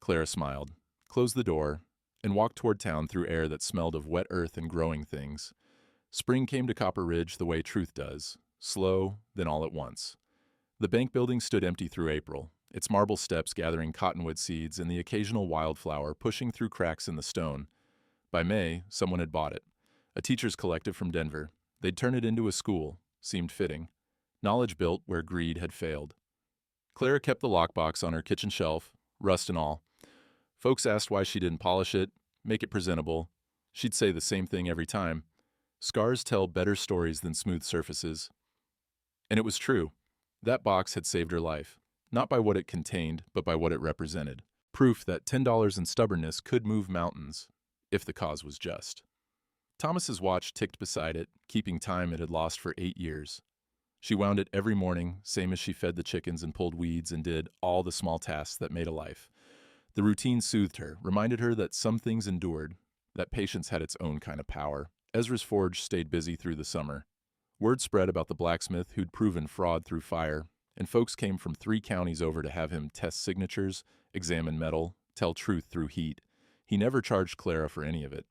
[SPEAKER 1] Clara smiled, closed the door, and walked toward town through air that smelled of wet earth and growing things. Spring came to Copper Ridge the way truth does, slow, then all at once. The bank building stood empty through April, its marble steps gathering cottonwood seeds and the occasional wildflower pushing through cracks in the stone. By May, someone had bought it. A teachers' collective from Denver. They'd turn it into a school. Seemed fitting. Knowledge built where greed had failed. Clara kept the lockbox on her kitchen shelf, rust and all. Folks asked why she didn't polish it, make it presentable. She'd say the same thing every time. Scars tell better stories than smooth surfaces. And it was true. That box had saved her life, not by what it contained, but by what it represented. Proof that $10 and stubbornness could move mountains, if the cause was just. Thomas's watch ticked beside it, keeping time it had lost for 8 years. She wound it every morning, same as she fed the chickens and pulled weeds and did all the small tasks that made a life. The routine soothed her, reminded her that some things endured, that patience had its own kind of power. Ezra's forge stayed busy through the summer. Word spread about the blacksmith who'd proven fraud through fire, and folks came from 3 counties over to have him test signatures, examine metal, tell truth through heat. He never charged Clara for any of it.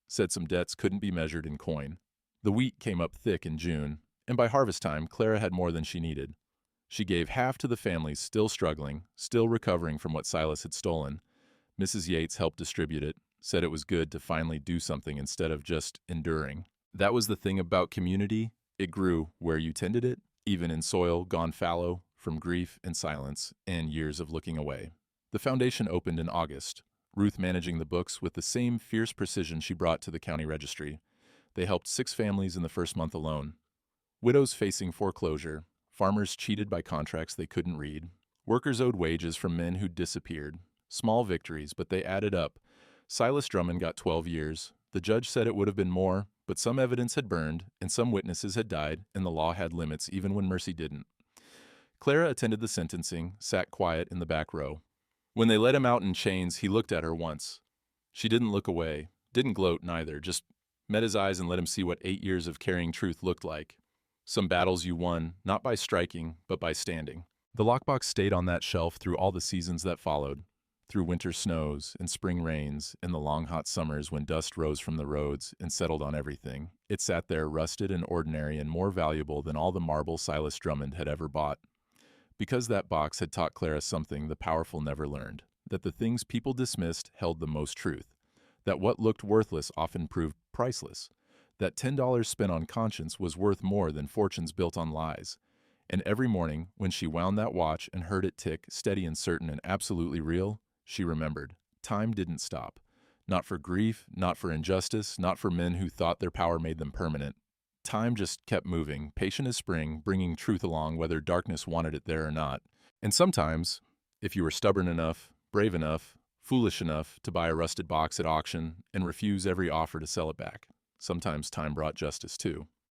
[SPEAKER 1] Said some debts couldn't be measured in coin. The wheat came up thick in June, and by harvest time, Clara had more than she needed. She gave half to the families still struggling, still recovering from what Silas had stolen. Mrs. Yates helped distribute it, said it was good to finally do something instead of just enduring. That was the thing about community. It grew where you tended it, even in soil gone fallow from grief and silence and years of looking away. The foundation opened in August, Ruth managing the books with the same fierce precision she brought to the county registry. They helped 6 families in the first month alone. Widows facing foreclosure, farmers cheated by contracts they couldn't read, workers owed wages from men who'd disappeared. Small victories, but they added up. Silas Drummond got 12 years. The judge said it would have been more, but some evidence had burned, and some witnesses had died, and the law had limits even when mercy didn't. Clara attended the sentencing, sat quiet in the back row. When they let him out in chains, he looked at her once. She didn't look away, didn't gloat neither, just met his eyes and let him see what 8 years of carrying truth looked like. Some battles you won, not by striking, but by standing. The lockbox stayed on that shelf through all the seasons that followed. Through winter snows and spring rains and the long hot summers when dust rose from the roads and settled on everything, it sat there rusted and ordinary and more valuable than all the marble Silas Drummond had ever bought. Because that box had taught Clara something the powerful never learned, that the things people dismissed held the most truth, that what looked worthless often proved priceless, that $10 spent on conscience was worth more than fortunes built on lies. And every morning, when she wound that watch and heard it tick, steady and certain and absolutely real, she remembered. Time didn't stop. Not for grief, not for injustice, not for men who thought their power made them permanent. Time just kept moving, patient as spring, bringing truth along whether darkness wanted it there or not. And sometimes, if you were stubborn enough, brave enough, foolish enough to buy a rusted box at auction and refuse every offer to sell it back, sometimes time brought justice too.